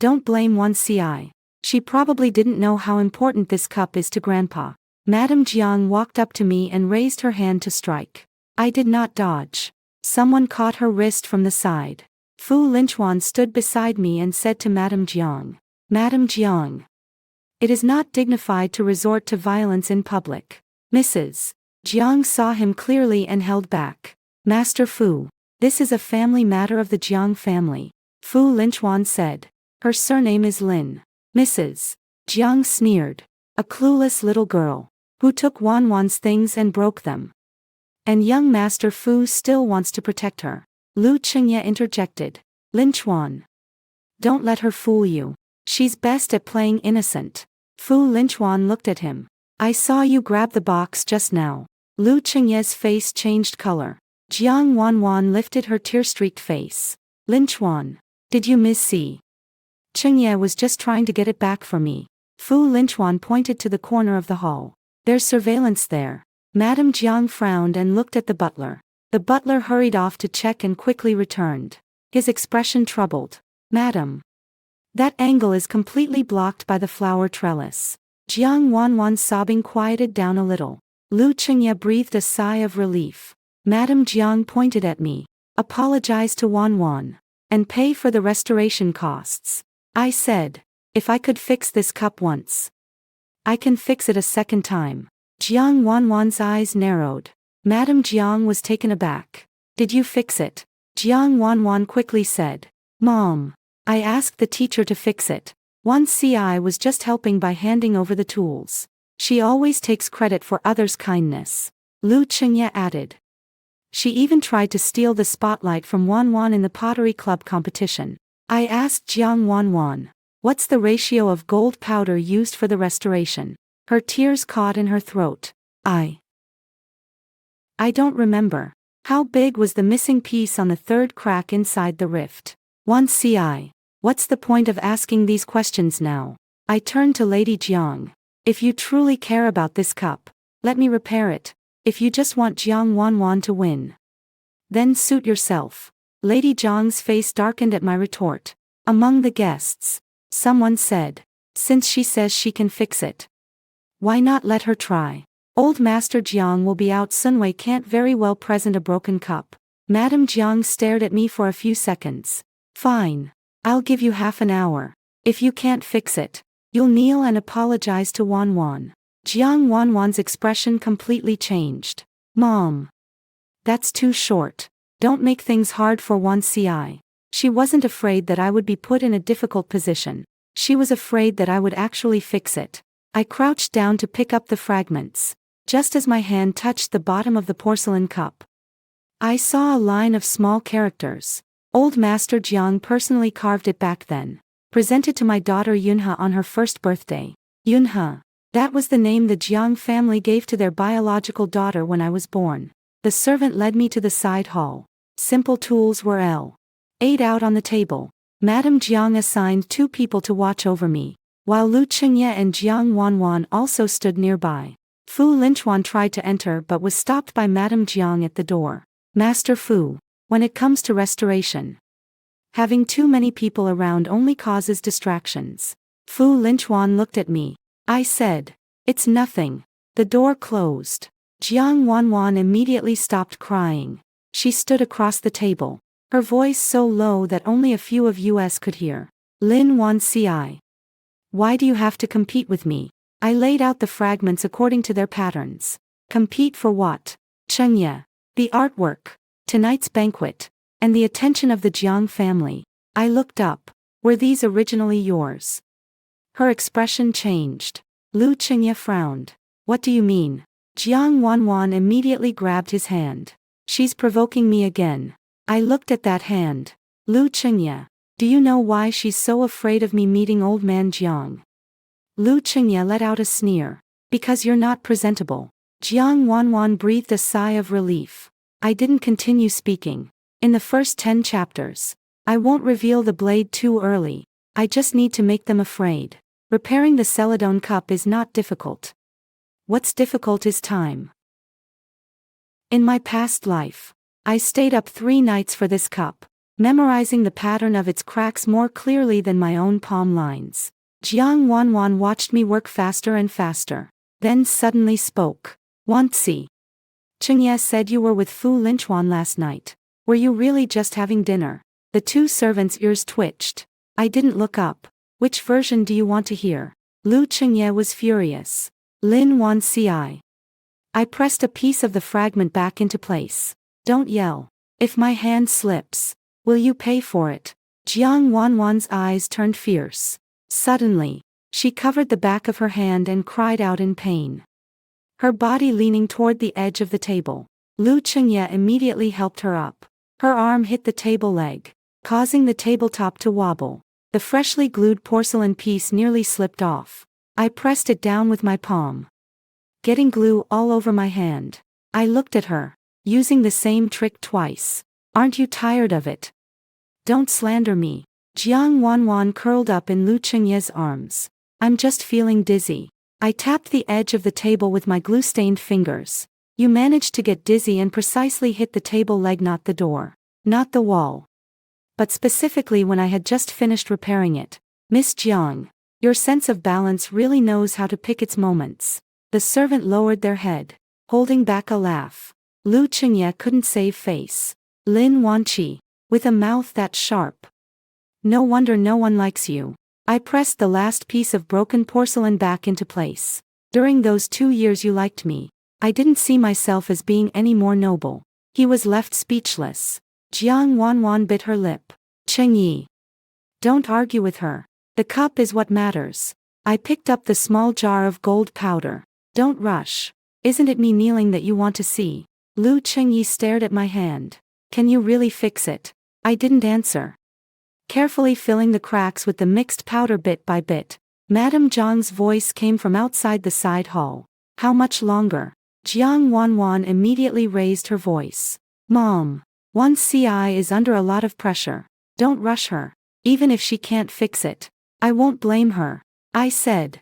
Don't blame Wanci. She probably didn't know how important this cup is to Grandpa. Madame Jiang walked up to me and raised her hand to strike. I did not dodge. Someone caught her wrist from the side. Fu Linchuan stood beside me and said to Madame Jiang, Madame Jiang, it is not dignified to resort to violence in public. Mrs. Jiang saw him clearly and held back. Master Fu, this is a family matter of the Jiang family, Fu Linchuan said. Her surname is Lin. Mrs. Jiang sneered. A clueless little girl, who took Wan's things and broke them. And young Master Fu still wants to protect her. Lu Qingye interjected. Linchuan. Don't let her fool you. She's best at playing innocent. Fu Linchuan looked at him. I saw you grab the box just now. Lu Qingye's face changed color. Jiang Wanwan lifted her tear-streaked face. Linchuan. Did you miss? Qingye was just trying to get it back for me. Fu Linchuan pointed to the corner of the hall. There's surveillance there. Madame Jiang frowned and looked at the butler. The butler hurried off to check and quickly returned. His expression troubled. Madam. That angle is completely blocked by the flower trellis. Jiang Wanwan's sobbing quieted down a little. Lu Qingye breathed a sigh of relief. Madame Jiang pointed at me. Apologize to Wanwan. And pay for the restoration costs. I said. If I could fix this cup once, I can fix it a second time. Jiang Wanwan's eyes narrowed. Madame Jiang was taken aback. Did you fix it? Jiang Wanwan quickly said. Mom. I asked the teacher to fix it. I was just helping by handing over the tools. She always takes credit for others' kindness. Lu Qingye added. She even tried to steal the spotlight from Wanwan in the pottery club competition. I asked Jiang Wanwan. What's the ratio of gold powder used for the restoration? Her tears caught in her throat. I don't remember. How big was the missing piece on the third crack inside the rift? 1 ci. What's the point of asking these questions now? I turned to Lady Jiang. If you truly care about this cup, let me repair it. If you just want Jiang Wanwan to win, then suit yourself. Lady Jiang's face darkened at my retort. Among the guests, someone said, since she says she can fix it, why not let her try? Old Master Jiang will be out. Sunwei can't very well present a broken cup. Madame Jiang stared at me for a few seconds. Fine. I'll give you half an hour. If you can't fix it, you'll kneel and apologize to Wanwan. Jiang Wanwan's expression completely changed. Mom. That's too short. Don't make things hard for 1 ci. She wasn't afraid that I would be put in a difficult position. She was afraid that I would actually fix it. I crouched down to pick up the fragments. Just as my hand touched the bottom of the porcelain cup, I saw a line of small characters. Old Master Jiang personally carved it back then. Presented to my daughter Yunhe on her first birthday. Yunhe. That was the name the Jiang family gave to their biological daughter when I was born. The servant led me to the side hall. Simple tools were laid out on the table. Madame Jiang assigned 2 people to watch over me, while Lu Qingye and Jiang Wanwan also stood nearby. Fu Linchuan tried to enter but was stopped by Madame Jiang at the door. Master Fu, when it comes to restoration, having too many people around only causes distractions. Fu Linchuan looked at me. I said, it's nothing. The door closed. Jiang Wanwan immediately stopped crying. She stood across the table, her voice so low that only a few of us could hear. Lin 1 ci. Why do you have to compete with me? I laid out the fragments according to their patterns. Compete for what? Chengye. The artwork, tonight's banquet, and the attention of the Jiang family. I looked up. Were these originally yours? Her expression changed. Lu Qingye frowned. What do you mean? Jiang Wanwan immediately grabbed his hand. She's provoking me again. I looked at that hand. Lu Qingye. Do you know why she's so afraid of me meeting old man Jiang? Lu Qingye let out a sneer. Because you're not presentable. Jiang Wanwan breathed a sigh of relief. I didn't continue speaking. In the first 10 chapters. I won't reveal the blade too early. I just need to make them afraid. Repairing the Celadon cup is not difficult. What's difficult is time. In my past life, I stayed up 3 nights for this cup, memorizing the pattern of its cracks more clearly than my own palm lines. Jiang Wanwan watched me work faster and faster, then suddenly spoke. Wanzi. Qingye said you were with Fu Linchuan last night. Were you really just having dinner? The 2 servants' ears twitched. I didn't look up. Which version do you want to hear? Lu Qingye was furious. Lin 1 ci. I pressed a piece of the fragment back into place. Don't yell. If my hand slips, will you pay for it? Jiang Wanwan's eyes turned fierce. Suddenly, she covered the back of her hand and cried out in pain. Her body leaning toward the edge of the table. Lu Chengye immediately helped her up. Her arm hit the table leg, causing the tabletop to wobble. The freshly glued porcelain piece nearly slipped off. I pressed it down with my palm, getting glue all over my hand. I looked at her, using the same trick twice. Aren't you tired of it? Don't slander me. Jiang Wanwan curled up in Lu Chengye's arms. I'm just feeling dizzy. I tapped the edge of the table with my glue-stained fingers. You managed to get dizzy and precisely hit the table leg, not the door. Not the wall. But specifically when I had just finished repairing it. Miss Jiang, your sense of balance really knows how to pick its moments. The servant lowered their head, holding back a laugh. Lu Chengye couldn't save face. Lin Wanqi, with a mouth that sharp. No wonder no one likes you. I pressed the last piece of broken porcelain back into place. During those 2 years you liked me, I didn't see myself as being any more noble. He was left speechless. Jiang Wanwan bit her lip. Chengyi, don't argue with her. The cup is what matters. I picked up the small jar of gold powder. Don't rush. Isn't it me kneeling that you want to see? Lu Chengyi stared at my hand. Can you really fix it? I didn't answer. Carefully filling the cracks with the mixed powder bit by bit, Madame Jiang's voice came from outside the side hall. How much longer? Jiang Wanwan immediately raised her voice. Mom, Wan CI is under a lot of pressure. Don't rush her. Even if she can't fix it, I won't blame her, I said.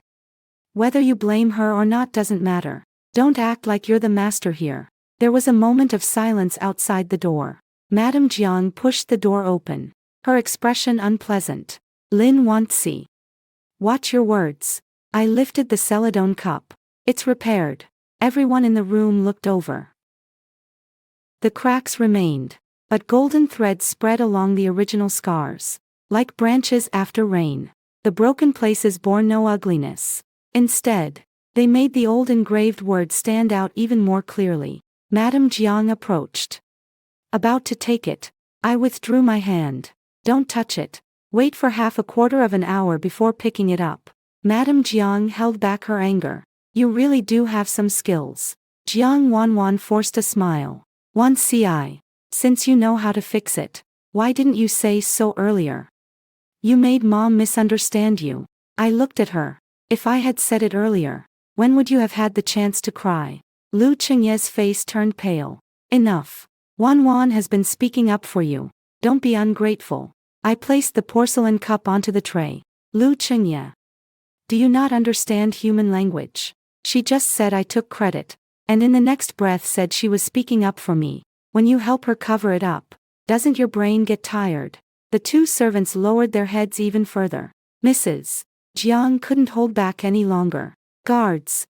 Whether you blame her or not doesn't matter. Don't act like you're the master here. There was a moment of silence outside the door. Madame Jiang pushed the door open, her expression unpleasant. Lin Wanqi, watch your words. I lifted the celadone cup. It's repaired. Everyone in the room looked over. The cracks remained, but golden threads spread along the original scars. Like branches after rain, the broken places bore no ugliness. Instead, they made the old engraved words stand out even more clearly. Madame Jiang approached. About to take it, I withdrew my hand. Don't touch it. Wait for half a quarter of an hour before picking it up. Madame Jiang held back her anger. You really do have some skills. Jiang Wanwan forced a smile. Wan CI, since you know how to fix it, why didn't you say so earlier? You made Mom misunderstand you. I looked at her. If I had said it earlier, when would you have had the chance to cry? Lu Chengye's face turned pale. Enough. Wanwan has been speaking up for you. Don't be ungrateful. I placed the porcelain cup onto the tray. Lu Chengye, do you not understand human language? She just said I took credit, and in the next breath said she was speaking up for me. When you help her cover it up, doesn't your brain get tired? The two servants lowered their heads even further. Mrs. Jiang couldn't hold back any longer. Guards,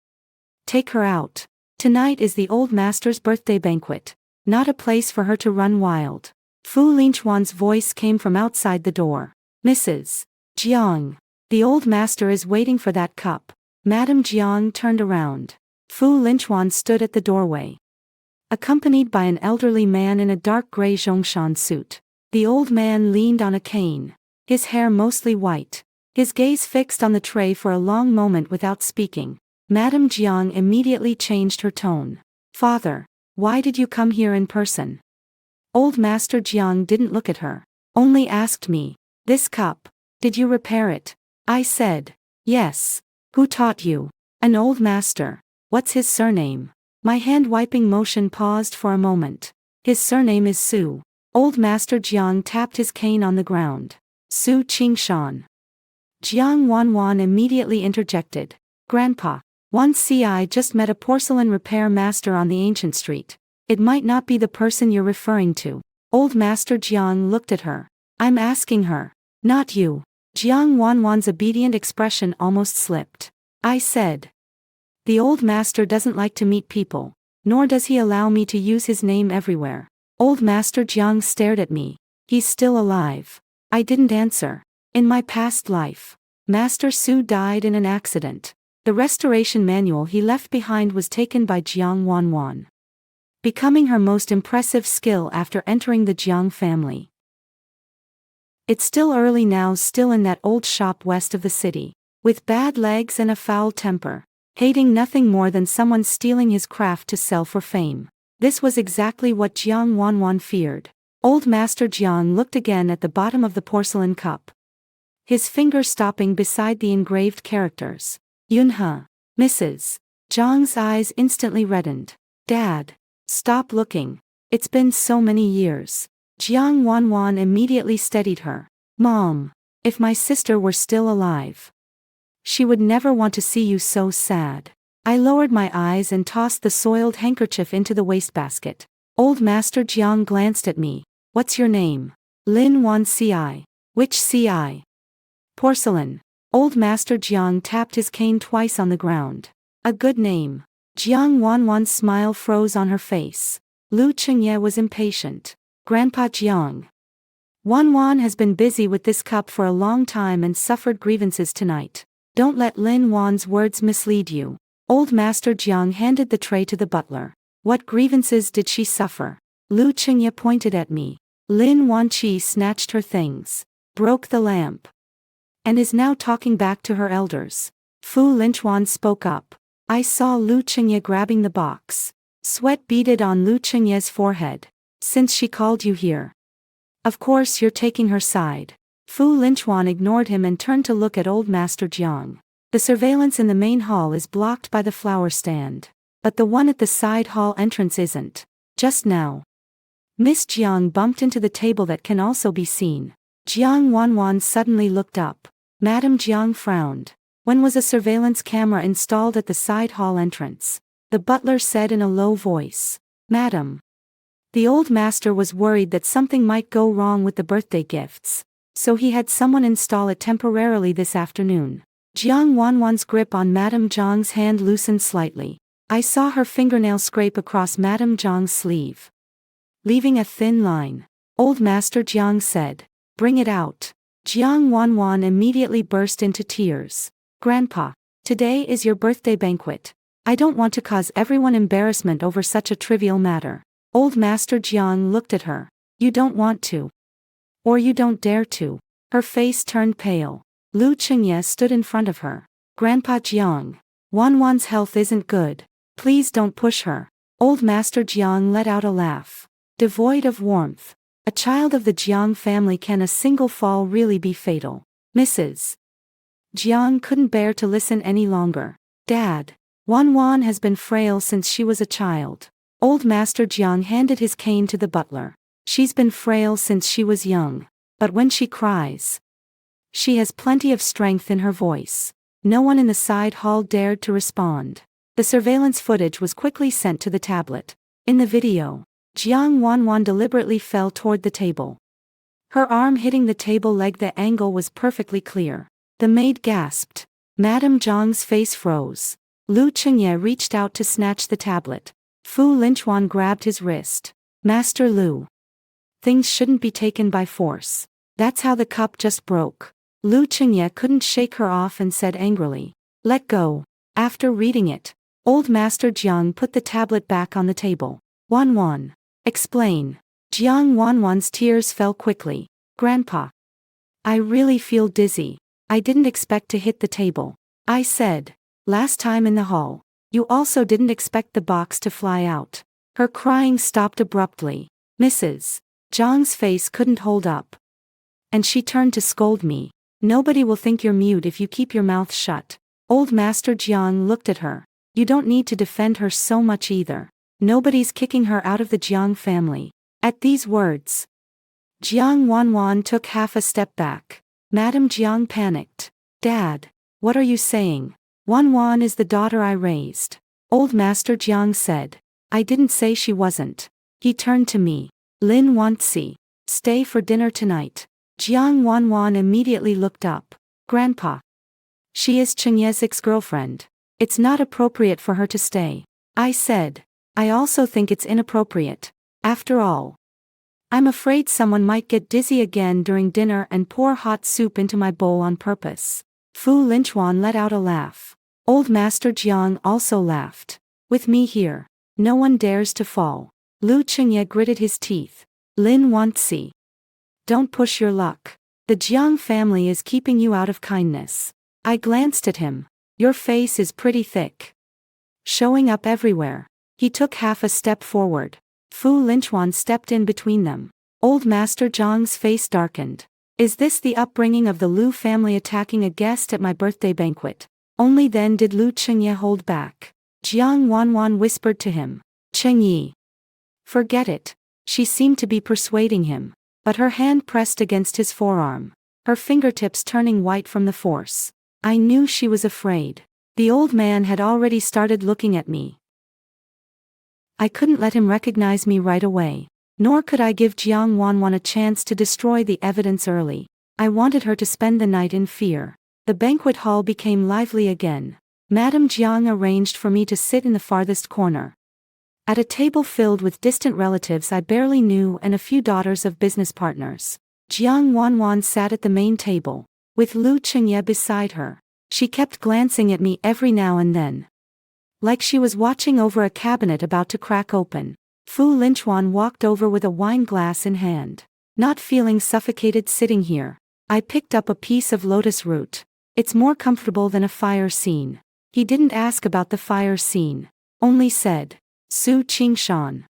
take her out. Tonight is the old master's birthday banquet, not a place for her to run wild. Fu Linchuan's voice came from outside the door. Mrs. Jiang, the old master is waiting for that cup. Madame Jiang turned around. Fu Linchuan stood at the doorway, accompanied by an elderly man in a dark gray Zhongshan suit. The old man leaned on a cane, his hair mostly white, his gaze fixed on the tray for a long moment without speaking. Madame Jiang immediately changed her tone. Father, why did you come here in person? Old Master Jiang didn't look at her, only asked me, this cup, did you repair it? I said, yes. Who taught you? An old master. What's his surname? My hand-wiping motion paused for a moment. His surname is Su. Old Master Jiang tapped his cane on the ground. Su Qingshan. Jiang Wanwan immediately interjected. Grandpa, Wan CI just met a porcelain repair master on the ancient street. It might not be the person you're referring to. Old Master Jiang looked at her. I'm asking her. Not you. Jiang Wanwan's obedient expression almost slipped. I said. The old master doesn't like to meet people, nor does he allow me to use his name everywhere. Old Master Jiang stared at me. He's still alive. I didn't answer. In my past life, Master Su died in an accident. The restoration manual he left behind was taken by Jiang Wanwan, becoming her most impressive skill after entering the Jiang family. It's still early now, still in that old shop west of the city, with bad legs and a foul temper, hating nothing more than someone stealing his craft to sell for fame. This was exactly what Jiang Wanwan feared. Old Master Jiang looked again at the bottom of the porcelain cup, his finger stopping beside the engraved characters. Yunhe, Mrs. Jiang's eyes instantly reddened. Dad, stop looking. It's been so many years. Jiang Wanwan immediately steadied her. Mom, if my sister were still alive, she would never want to see you so sad. I lowered my eyes and tossed the soiled handkerchief into the wastebasket. Old Master Jiang glanced at me. What's your name? Lin Wan Ci. Which Ci? Porcelain. Old Master Jiang tapped his cane twice on the ground. A good name. Jiang Wanwan's smile froze on her face. Lu Chengye was impatient. Grandpa Jiang. Wanwan has been busy with this cup for a long time and suffered grievances tonight. Don't let Lin Wan's words mislead you. Old Master Jiang handed the tray to the butler. What grievances did she suffer? Lu Chengye pointed at me. Lin Wanqi snatched her things, broke the lamp, and is now talking back to her elders. Fu Linchuan spoke up. I saw Lu Chengye grabbing the box. Sweat beaded on Lu Chengye's forehead. Since she called you here, of course you're taking her side. Fu Linchuan ignored him and turned to look at Old Master Jiang. The surveillance in the main hall is blocked by the flower stand, but the one at the side hall entrance isn't. Just now, Miss Jiang bumped into the table that can also be seen. Jiang Wanwan suddenly looked up. Madame Jiang frowned. When was a surveillance camera installed at the side hall entrance? The butler said in a low voice. Madam. The old master was worried that something might go wrong with the birthday gifts, so he had someone install it temporarily this afternoon. Jiang Wanwan's grip on Madame Jiang's hand loosened slightly. I saw her fingernail scrape across Madame Jiang's sleeve, leaving a thin line. Old Master Jiang said, bring it out. Jiang Wanwan immediately burst into tears. Grandpa, today is your birthday banquet. I don't want to cause everyone embarrassment over such a trivial matter. Old Master Jiang looked at her. You don't want to. Or you don't dare to. Her face turned pale. Lu Chengye stood in front of her. Grandpa Jiang, Wanwan's health isn't good. Please don't push her. Old Master Jiang let out a laugh, devoid of warmth. A child of the Jiang family, can a single fall really be fatal? Mrs. Jiang couldn't bear to listen any longer. Dad, Wanwan has been frail since she was a child. Old Master Jiang handed his cane to the butler. She's been frail since she was young, but when she cries, she has plenty of strength in her voice. No one in the side hall dared to respond. The surveillance footage was quickly sent to the tablet. In the video, Jiang Wanwan deliberately fell toward the table, her arm hitting the table leg. The angle was perfectly clear. The maid gasped. Madame Jiang's face froze. Lu Chengye reached out to snatch the tablet. Fu Linchuan grabbed his wrist. Master Lu, things shouldn't be taken by force. That's how the cup just broke. Lu Chengye couldn't shake her off and said angrily, let go. After reading it, Old Master Jiang put the tablet back on the table. Wanwan, explain. Jiang Wanwan's tears fell quickly. Grandpa, I really feel dizzy. I didn't expect to hit the table. I said, last time in the hall, you also didn't expect the box to fly out. Her crying stopped abruptly. Mrs. Jiang's face couldn't hold up, and she turned to scold me. Nobody will think you're mute if you keep your mouth shut. Old Master Jiang looked at her. You don't need to defend her so much either. Nobody's kicking her out of the Jiang family. At these words, Jiang Wanwan took half a step back. Madame Jiang panicked. Dad, what are you saying? Wanwan is the daughter I raised. Old Master Jiang said. I didn't say she wasn't. He turned to me. Lin Wanxi, stay for dinner tonight. Jiang Wanwan immediately looked up. Grandpa, she is Chengye's ex-girlfriend. It's not appropriate for her to stay. I said. I also think it's inappropriate. After all, I'm afraid someone might get dizzy again during dinner and pour hot soup into my bowl on purpose. Fu Linchuan let out a laugh. Old Master Jiang also laughed. With me here, no one dares to fall. Lu Qingye gritted his teeth. Lin Wanzi. Don't push your luck. The Jiang family is keeping you out of kindness. I glanced at him. Your face is pretty thick. Showing up everywhere. He took half a step forward. Fu Linchuan stepped in between them. Old Master Jiang's face darkened. Is this the upbringing of the Lu family attacking a guest at my birthday banquet? Only then did Lu Qingye hold back. Jiang Wanwan whispered to him. Qingyi. Forget it. She seemed to be persuading him, but her hand pressed against his forearm, her fingertips turning white from the force. I knew she was afraid. The old man had already started looking at me. I couldn't let him recognize me right away, nor could I give Jiang Wanwan a chance to destroy the evidence early. I wanted her to spend the night in fear. The banquet hall became lively again. Madame Jiang arranged for me to sit in the farthest corner. At a table filled with distant relatives I barely knew and a few daughters of business partners. Jiang Wanwan sat at the main table, with Lu Qingye beside her. She kept glancing at me every now and then, like she was watching over a cabinet about to crack open. Fu Linchuan walked over with a wine glass in hand. Not feeling suffocated sitting here, I picked up a piece of lotus root. It's more comfortable than a fire scene. He didn't ask about the fire scene, only said, Su Qingshan.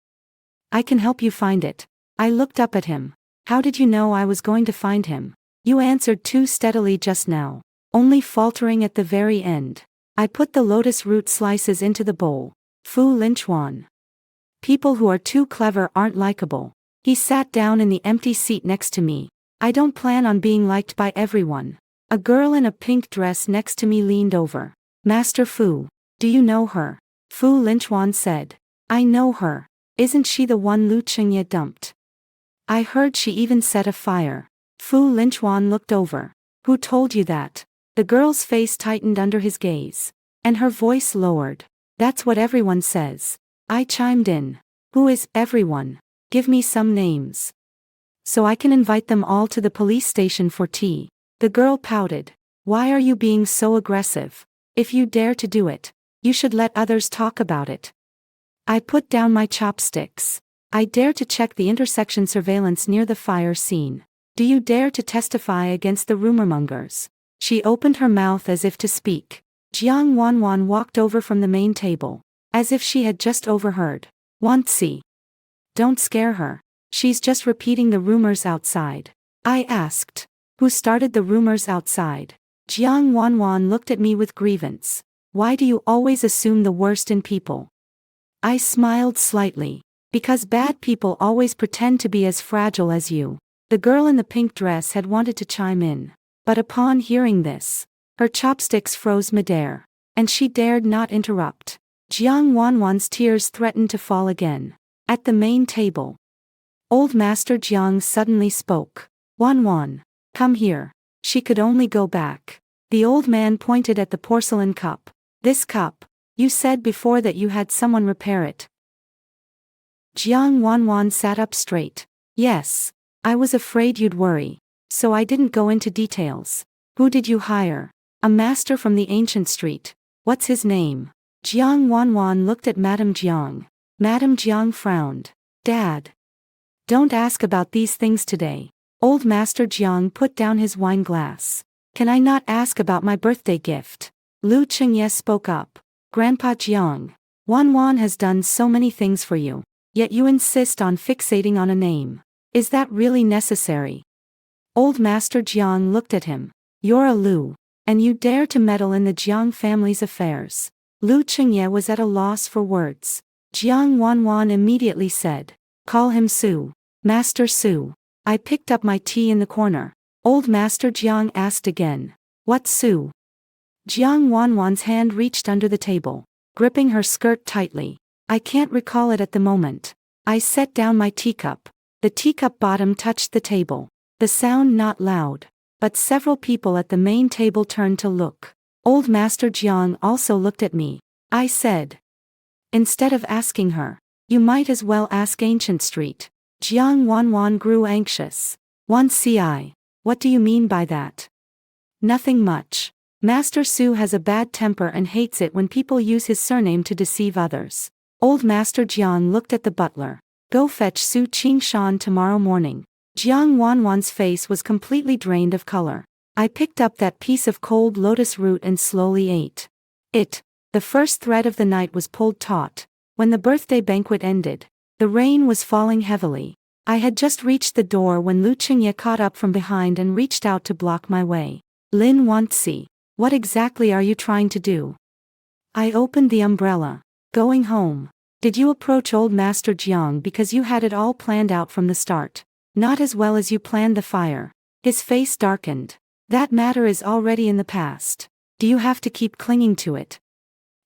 I can help you find it. I looked up at him. How did you know I was going to find him? You answered too steadily just now, only faltering at the very end. I put the lotus root slices into the bowl. Fu Linchuan. People who are too clever aren't likable. He sat down in the empty seat next to me. I don't plan on being liked by everyone. A girl in a pink dress next to me leaned over. Master Fu, do you know her? Fu Linchuan said. I know her. Isn't she the one Lu Qingye dumped? I heard she even set a fire. Fu Linchuan looked over. Who told you that? The girl's face tightened under his gaze, and her voice lowered. That's what everyone says. I chimed in. Who is everyone? Give me some names, so I can invite them all to the police station for tea. The girl pouted. Why are you being so aggressive? If you dare to do it, you should let others talk about it. I put down my chopsticks. I dare to check the intersection surveillance near the fire scene. Do you dare to testify against the rumormongers? She opened her mouth as if to speak. Jiang Wanwan walked over from the main table, as if she had just overheard. Wanzi. Don't scare her. She's just repeating the rumors outside. I asked. Who started the rumors outside? Jiang Wanwan looked at me with grievance. Why do you always assume the worst in people? I smiled slightly. Because bad people always pretend to be as fragile as you. The girl in the pink dress had wanted to chime in, but upon hearing this, her chopsticks froze midair, and she dared not interrupt. Jiang Wanwan's tears threatened to fall again. At the main table, Old Master Jiang suddenly spoke. Wanwan, come here. She could only go back. The old man pointed at the porcelain cup. This cup, you said before that you had someone repair it. Jiang Wanwan sat up straight. Yes. I was afraid you'd worry, so I didn't go into details. Who did you hire? A master from the ancient street. What's his name? Jiang Wanwan looked at Madame Jiang. Madame Jiang frowned. Dad. Don't ask about these things today. Old Master Jiang put down his wine glass. Can I not ask about my birthday gift? Lu Qingye spoke up. Grandpa Jiang. Wanwan has done so many things for you, yet you insist on fixating on a name. Is that really necessary? Old Master Jiang looked at him. You're a Lu, and you dare to meddle in the Jiang family's affairs. Lu Qingye was at a loss for words. Jiang Wanwan immediately said, call him Su. Master Su. I picked up my tea in the corner. Old Master Jiang asked again. What Su? Jiang Wanwan's hand reached under the table, gripping her skirt tightly. I can't recall it at the moment. I set down my teacup. The teacup bottom touched the table. The sound not loud, but several people at the main table turned to look. Old Master Jiang also looked at me. I said. Instead of asking her, you might as well ask Ancient Street. Jiang Wanwan grew anxious. Wanci, what do you mean by that? Nothing much. Master Su has a bad temper and hates it when people use his surname to deceive others. Old Master Jiang looked at the butler. Go fetch Su Qingshan tomorrow morning. Jiang Wanwan's face was completely drained of color. I picked up that piece of cold lotus root and slowly ate it. The first thread of the night was pulled taut. When the birthday banquet ended, the rain was falling heavily. I had just reached the door when Lu Qingye caught up from behind and reached out to block my way. Lin Wanzi, what exactly are you trying to do? I opened the umbrella. Going home. Did you approach old Master Jiang because you had it all planned out from the start? Not as well as you planned the fire. His face darkened. That matter is already in the past. Do you have to keep clinging to it?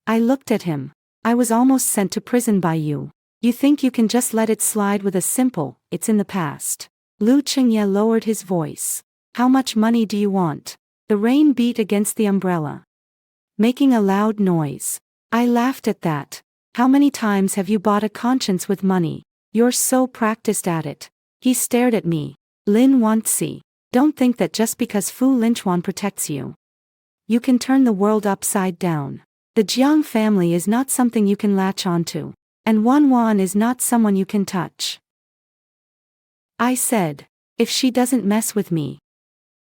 I looked at him. I was almost sent to prison by you. You think you can just let it slide with a simple, it's in the past. Lu Qingye lowered his voice. How much money do you want? The rain beat against the umbrella, making a loud noise. I laughed at that. How many times have you bought a conscience with money? You're so practiced at it. He stared at me. Lin Wanzi, don't think that just because Fu Linchuan protects you, you can turn the world upside down. The Jiang family is not something you can latch onto. And Wanwan is not someone you can touch. I said, if she doesn't mess with me,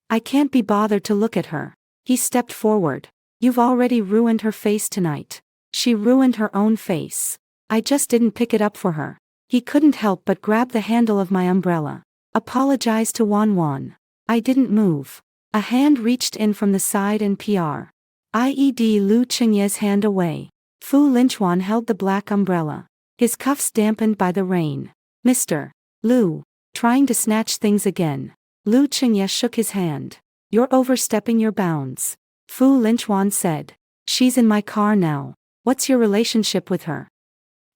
I can't be bothered to look at her. He stepped forward. You've already ruined her face tonight. She ruined her own face. I just didn't pick it up for her. He couldn't help but grab the handle of my umbrella. Apologize to Wanwan. I didn't move. A hand reached in from the side and IED Lu Qingye's hand away. Fu Linchuan held the black umbrella. His cuffs dampened by the rain. Mr. Lu, trying to snatch things again. Lu Qingye shook his hand. You're overstepping your bounds. Fu Linchuan said. She's in my car now. What's your relationship with her?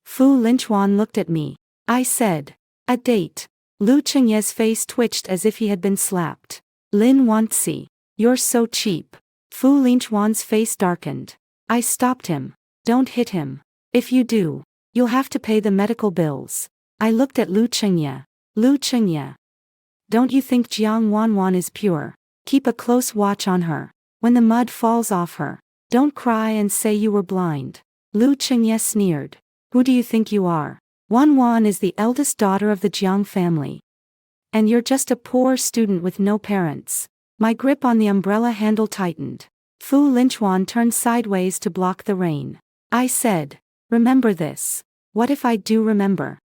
Fu Linchuan looked at me. I said. A date. Lu Qingye's face twitched as if he had been slapped. Lin Wanzi, you're so cheap. Fu Linchuan's face darkened. I stopped him. Don't hit him. If you do, you'll have to pay the medical bills. I looked at Lu Qingye. Lu Qingye, don't you think Jiang Wanwan is pure? Keep a close watch on her. When the mud falls off her, don't cry and say you were blind. Lu Qingye sneered. Who do you think you are? Wanwan is the eldest daughter of the Jiang family. And you're just a poor student with no parents. My grip on the umbrella handle tightened. Fu Linchuan turned sideways to block the rain. I said, remember this. What if I do remember?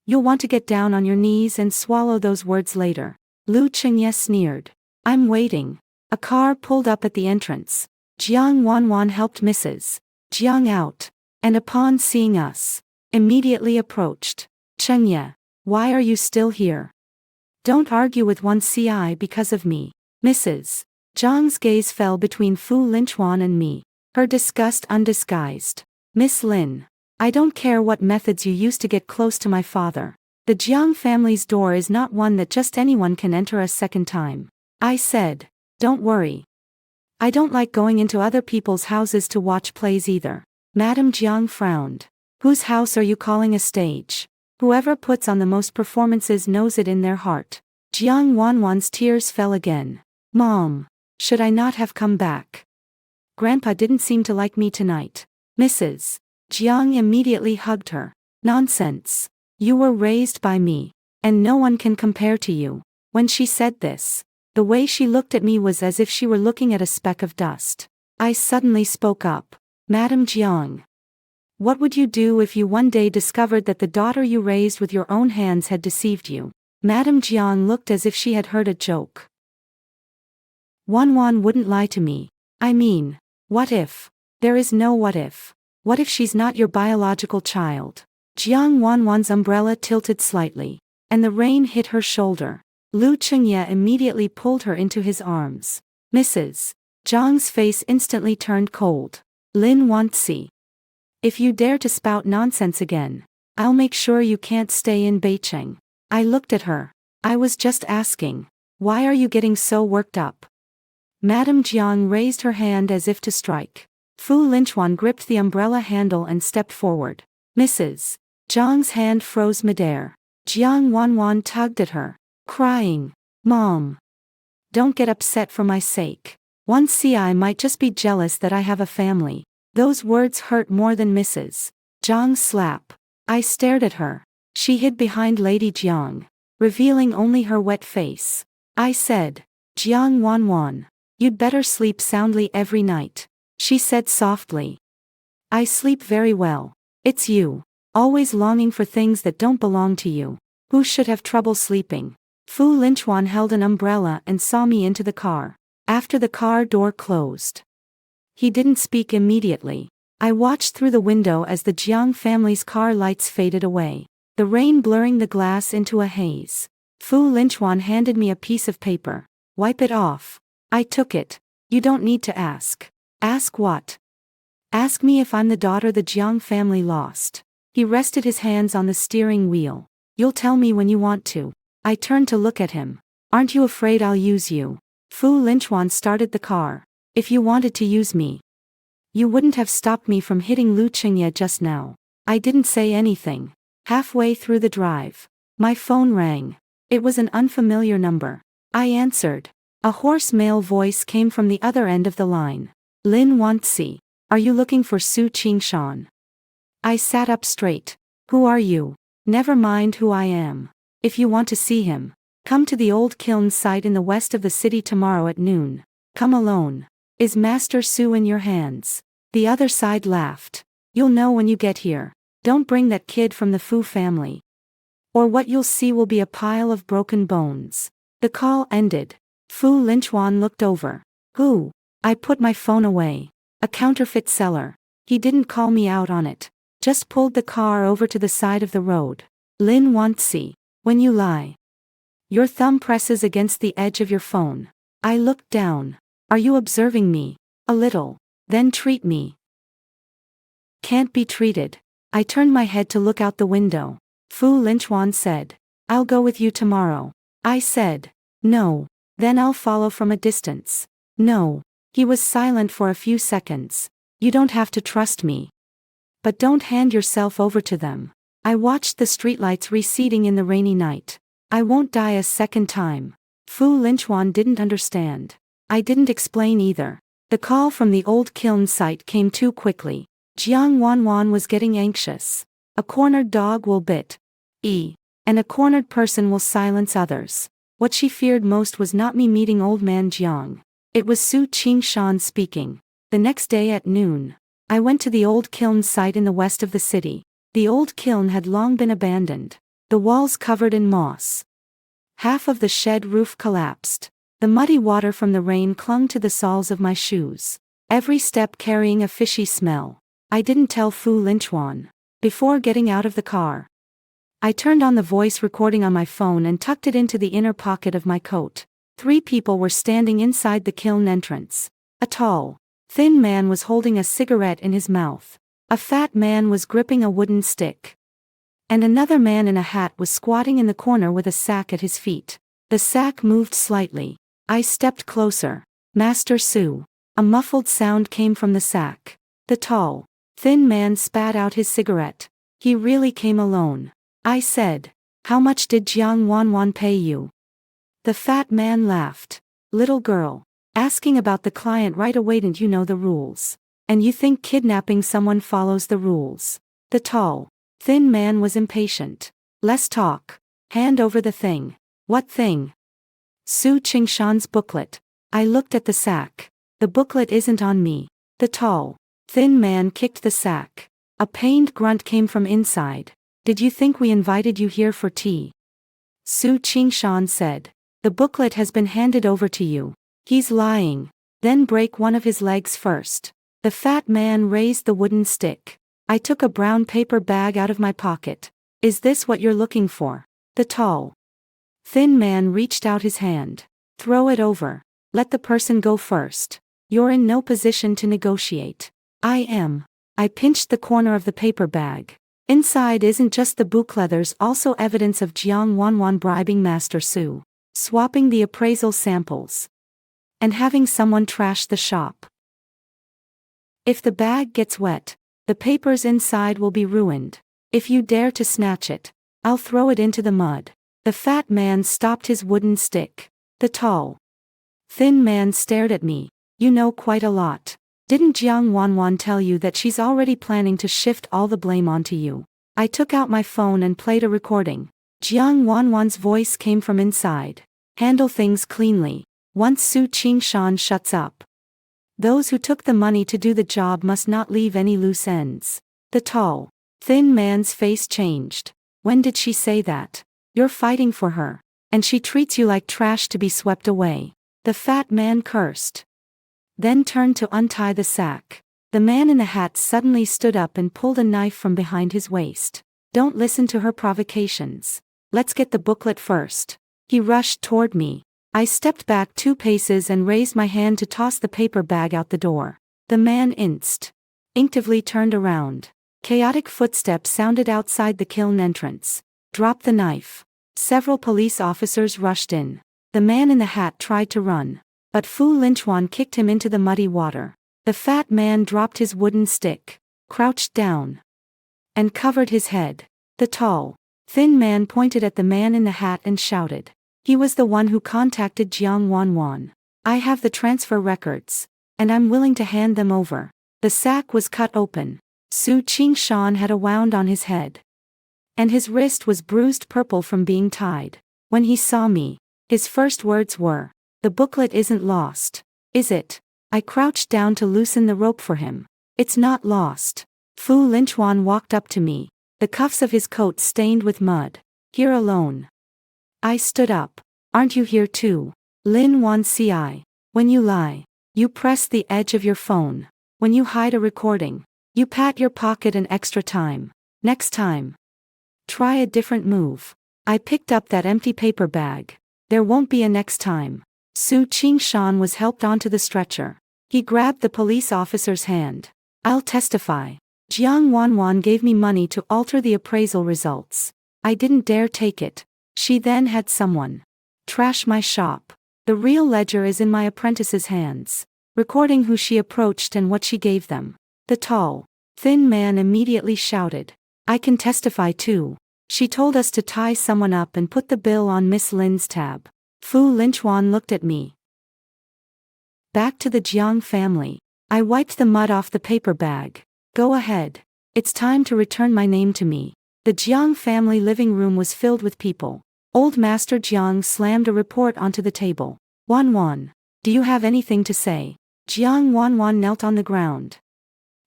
You'll want to get down on your knees and swallow those words later. Lu Qingye sneered. I'm waiting. A car pulled up at the entrance. Jiang Wanwan helped Mrs. Jiang out, and upon seeing us, immediately approached. Qingye, why are you still here? Don't argue with one CI because of me. Mrs. Jiang's gaze fell between Fu Linchuan and me. Her disgust undisguised. Miss Lin, I don't care what methods you use to get close to my father. The Jiang family's door is not one that just anyone can enter a second time. I said, don't worry. I don't like going into other people's houses to watch plays either. Madame Jiang frowned. Whose house are you calling a stage? Whoever puts on the most performances knows it in their heart. Jiang Wanwan's tears fell again. Mom, should I not have come back? Grandpa didn't seem to like me tonight. Mrs. Jiang immediately hugged her. Nonsense. You were raised by me, and no one can compare to you. When she said this, the way she looked at me was as if she were looking at a speck of dust. I suddenly spoke up. Madame Jiang, what would you do if you one day discovered that the daughter you raised with your own hands had deceived you? Madame Jiang looked as if she had heard a joke. Wanwan wouldn't lie to me. I mean, what if? There is no what if. What if she's not your biological child? Jiang Wanwan's umbrella tilted slightly, and the rain hit her shoulder. Lu Qingye immediately pulled her into his arms. Mrs. Jiang's face instantly turned cold. Lin Wanzi, if you dare to spout nonsense again, I'll make sure you can't stay in Beicheng. I looked at her. I was just asking. Why are you getting so worked up? Madame Jiang raised her hand as if to strike. Fu Linchuan gripped the umbrella handle and stepped forward. Mrs. Jiang's hand froze midair. Jiang Wanwan tugged at her, crying, Mom, don't get upset for my sake. 1CI might just be jealous that I have a family. Those words hurt more than Mrs. Jiang's slap. I stared at her. She hid behind Lady Jiang, revealing only her wet face. I said, Jiang Wanwan, you'd better sleep soundly every night. She said softly. I sleep very well. It's you, always longing for things that don't belong to you, who should have trouble sleeping. Fu Linchuan held an umbrella and saw me into the car. After the car door closed, he didn't speak immediately. I watched through the window as the Jiang family's car lights faded away, the rain blurring the glass into a haze. Fu Linchuan handed me a piece of paper. Wipe it off. I took it. You don't need to ask. Ask what? Ask me if I'm the daughter the Jiang family lost. He rested his hands on the steering wheel. You'll tell me when you want to. I turned to look at him. Aren't you afraid I'll use you? Fu Linchuan started the car. If you wanted to use me, you wouldn't have stopped me from hitting Lu Qingye just now. I didn't say anything. Halfway through the drive, my phone rang. It was an unfamiliar number. I answered. A hoarse male voice came from the other end of the line. Lin Wanzi, are you looking for Su Qingshan? I sat up straight. Who are you? Never mind who I am. If you want to see him, come to the old kiln site in the west of the city tomorrow at noon. Come alone. Is Master Su in your hands? The other side laughed. You'll know when you get here. Don't bring that kid from the Fu family, or what you'll see will be a pile of broken bones. The call ended. Fu Linchuan looked over. Who? I put my phone away. A counterfeit seller. He didn't call me out on it. Just pulled the car over to the side of the road. Lin Wanzi, when you lie, your thumb presses against the edge of your phone. I looked down. Are you observing me? A little. Then treat me. Can't be treated. I turned my head to look out the window. Fu Linchuan said, I'll go with you tomorrow. I said, no. Then I'll follow from a distance. No. He was silent for a few seconds. You don't have to trust me. But don't hand yourself over to them. I watched the streetlights receding in the rainy night. I won't die a second time. Fu Linchuan didn't understand. I didn't explain either. The call from the old kiln site came too quickly. Jiang Wanwan was getting anxious. A cornered dog will bit. And a cornered person will silence others. What she feared most was not me meeting old man Jiang. It was Su Qingshan speaking. The next day at noon, I went to the old kiln site in the west of the city. The old kiln had long been abandoned. The walls covered in moss. Half of the shed roof collapsed. The muddy water from the rain clung to the soles of my shoes. Every step carrying a fishy smell. I didn't tell Fu Linchuan. Before getting out of the car, I turned on the voice recording on my phone and tucked it into the inner pocket of my coat. 3 people were standing inside the kiln entrance. A tall, thin man was holding a cigarette in his mouth. A fat man was gripping a wooden stick. And another man in a hat was squatting in the corner with a sack at his feet. The sack moved slightly. I stepped closer. Master Su. A muffled sound came from the sack. The tall, thin man spat out his cigarette. He really came alone. I said, how much did Jiang Wanwan pay you? The fat man laughed. Little girl. Asking about the client right away, didn't you know the rules? And you think kidnapping someone follows the rules? The tall, thin man was impatient. Less talk. Hand over the thing. What thing? Su Qingshan's booklet. I looked at the sack. The booklet isn't on me. The tall, thin man kicked the sack. A pained grunt came from inside. Did you think we invited you here for tea? Su Qingshan said. The booklet has been handed over to you. He's lying. Then break one of his legs first. The fat man raised the wooden stick. I took a brown paper bag out of my pocket. Is this what you're looking for? The tall, thin man reached out his hand. Throw it over. Let the person go first. You're in no position to negotiate. I am. I pinched the corner of the paper bag. Inside isn't just the booklet, there's also evidence of Jiang Wanwan bribing Master Su, swapping the appraisal samples, and having someone trash the shop. If the bag gets wet, the papers inside will be ruined. If you dare to snatch it, I'll throw it into the mud. The fat man stopped his wooden stick. The tall, thin man stared at me. You know quite a lot. Didn't Jiang Wanwan tell you that she's already planning to shift all the blame onto you? I took out my phone and played a recording. Jiang Wanwan's voice came from inside. Handle things cleanly. Once Su Qingshan shuts up, those who took the money to do the job must not leave any loose ends. The tall, thin man's face changed. When did she say that? You're fighting for her, and she treats you like trash to be swept away. The fat man cursed, then turned to untie the sack. The man in the hat suddenly stood up and pulled a knife from behind his waist. Don't listen to her provocations. Let's get the booklet first. He rushed toward me. I stepped back 2 paces and raised my hand to toss the paper bag out the door. The man instinctively turned around. Chaotic footsteps sounded outside the kiln entrance. Drop the knife. Several police officers rushed in. The man in the hat tried to run, but Fu Linchuan kicked him into the muddy water. The fat man dropped his wooden stick, crouched down, and covered his head. The tall, thin man pointed at the man in the hat and shouted. He was the one who contacted Jiang Wanwan. I have the transfer records, and I'm willing to hand them over. The sack was cut open. Su Qingshan had a wound on his head, and his wrist was bruised purple from being tied. When he saw me, his first words were, "The booklet isn't lost, is it?" I crouched down to loosen the rope for him. "It's not lost." Fu Linchuan walked up to me, the cuffs of his coat stained with mud. "Here alone." I stood up. "Aren't you here too?" Lin Wan Ci. When you lie, you press the edge of your phone. When you hide a recording, you pat your pocket an extra time. Next time, try a different move. I picked up that empty paper bag. There won't be a next time. Su Qingshan was helped onto the stretcher. He grabbed the police officer's hand. "I'll testify. Jiang Wanwan gave me money to alter the appraisal results. I didn't dare take it. She then had someone trash my shop. The real ledger is in my apprentice's hands, recording who she approached and what she gave them." The tall, thin man immediately shouted. "I can testify too. She told us to tie someone up and put the bill on Miss Lin's tab." Fu Linchuan looked at me. "Back to the Jiang family." I wiped the mud off the paper bag. "Go ahead. It's time to return my name to me." The Jiang family living room was filled with people. Old Master Jiang slammed a report onto the table. "Wanwan, do you have anything to say?" Jiang Wanwan knelt on the ground,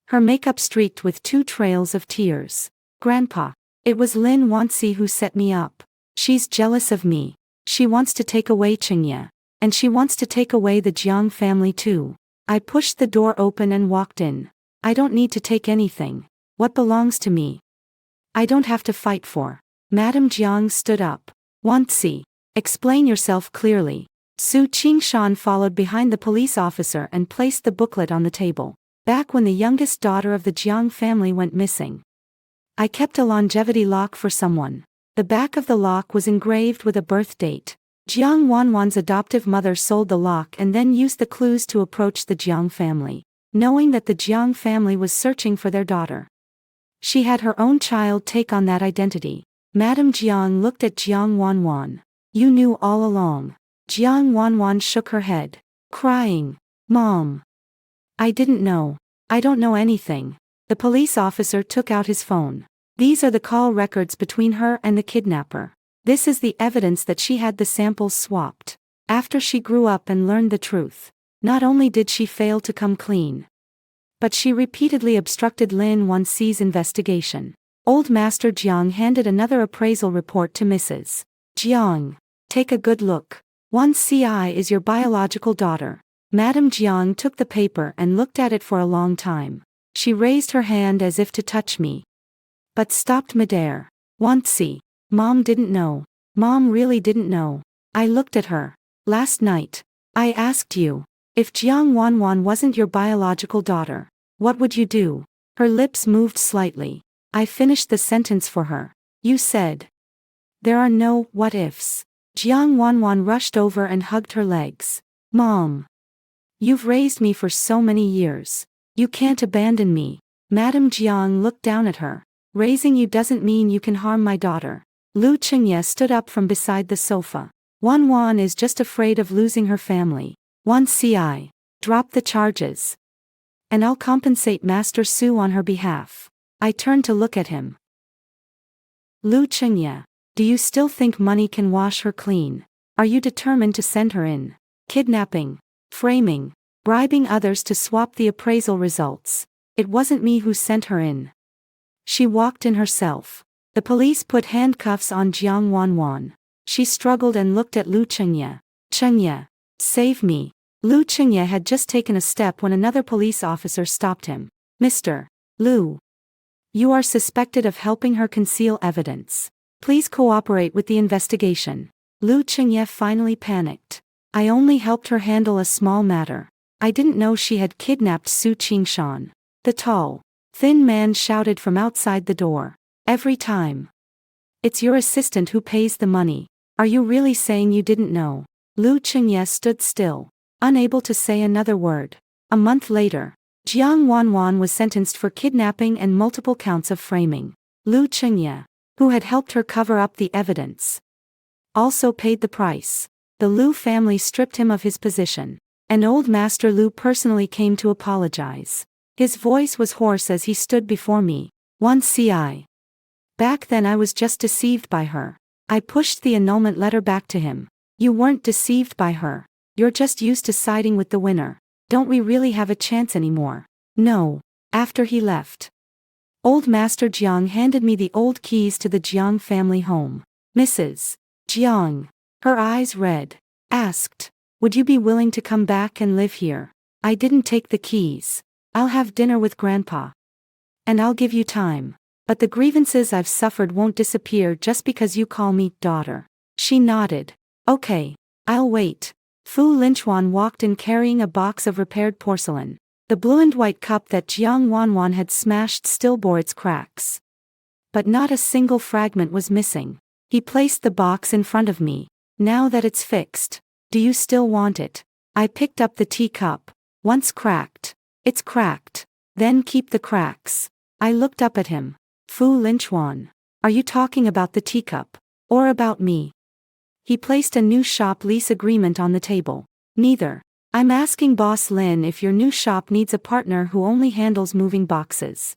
her makeup streaked with 2 trails of tears. "Grandpa, it was Lin Wansi who set me up. She's jealous of me. She wants to take away Qingye, and she wants to take away the Jiang family too." I pushed the door open and walked in. "I don't need to take anything. What belongs to me, I don't have to fight for." Madame Jiang stood up. "Wansi, explain yourself clearly." Su Qingshan followed behind the police officer and placed the booklet on the table. "Back when the youngest daughter of the Jiang family went missing, I kept a longevity lock for someone. The back of the lock was engraved with a birth date. Jiang Wanwan's adoptive mother sold the lock and then used the clues to approach the Jiang family, knowing that the Jiang family was searching for their daughter. She had her own child take on that identity." Madame Jiang looked at Jiang Wanwan. "You knew all along." Jiang Wanwan shook her head, crying, "Mom, I didn't know. I don't know anything." The police officer took out his phone. "These are the call records between her and the kidnapper. This is the evidence that she had the samples swapped. After she grew up and learned the truth, not only did she fail to come clean, but she repeatedly obstructed Lin Wanxi's investigation." Old Master Jiang handed another appraisal report to Mrs. Jiang. "Take a good look. Wanxi is your biological daughter." Madame Jiang took the paper and looked at it for a long time. She raised her hand as if to touch me, but stopped midair. "Wanxi, Mom didn't know. Mom really didn't know." I looked at her. "Last night, I asked you, if Jiang Wanwan wasn't your biological daughter, what would you do?" Her lips moved slightly. I finished the sentence for her. "You said, there are no what-ifs." Jiang Wanwan rushed over and hugged her legs. "Mom, you've raised me for so many years. You can't abandon me." Madame Jiang looked down at her. "Raising you doesn't mean you can harm my daughter." Lu Qingye stood up from beside the sofa. "Wanwan is just afraid of losing her family. Wanci, Drop the charges. And I'll compensate Master Su on her behalf. I turned to look at him. Lu Chengye, do you still think money can wash her clean? Are you determined to send her in? Kidnapping, framing, bribing others to swap the appraisal results. It wasn't me who sent her in. She walked in herself. The police put handcuffs on Jiang Wanwan. She struggled and looked at Lu Chengye. Chengye, save me. Lu Chengye had just taken a step when another police officer stopped him. Mr. Lu. You are suspected of helping her conceal evidence. Please cooperate with the investigation. Lu Chengye finally panicked. I only helped her handle a small matter. I didn't know she had kidnapped Su Qingshan. The tall, thin man shouted from outside the door. Every time. It's your assistant who pays the money. Are you really saying you didn't know? Lu Chengye stood still, unable to say another word. A month later, Jiang Wanwan was sentenced for kidnapping and multiple counts of framing. Lu Chengye, who had helped her cover up the evidence, also paid the price. The Lu family stripped him of his position. And old Master Lu personally came to apologize. His voice was hoarse as he stood before me. 1CI. Back then I was just deceived by her. I pushed the annulment letter back to him. You weren't deceived by her. You're just used to siding with the winner. Don't we really have a chance anymore? No. After he left, old Master Jiang handed me the old keys to the Jiang family home. Mrs. Jiang, her eyes red, asked, would you be willing to come back and live here? I didn't take the keys. I'll have dinner with Grandpa. And I'll give you time. But the grievances I've suffered won't disappear just because you call me daughter. She nodded. Okay, I'll wait. Fu Linchuan walked in carrying a box of repaired porcelain. The blue and white cup that Jiang Wanwan had smashed still bore its cracks. But not a single fragment was missing. He placed the box in front of me. Now that it's fixed, do you still want it? I picked up the teacup. Once cracked, it's cracked. Then keep the cracks. I looked up at him. Fu Linchuan, are you talking about the teacup? Or about me? He placed a new shop lease agreement on the table. Neither. I'm asking Boss Lin if your new shop needs a partner who only handles moving boxes.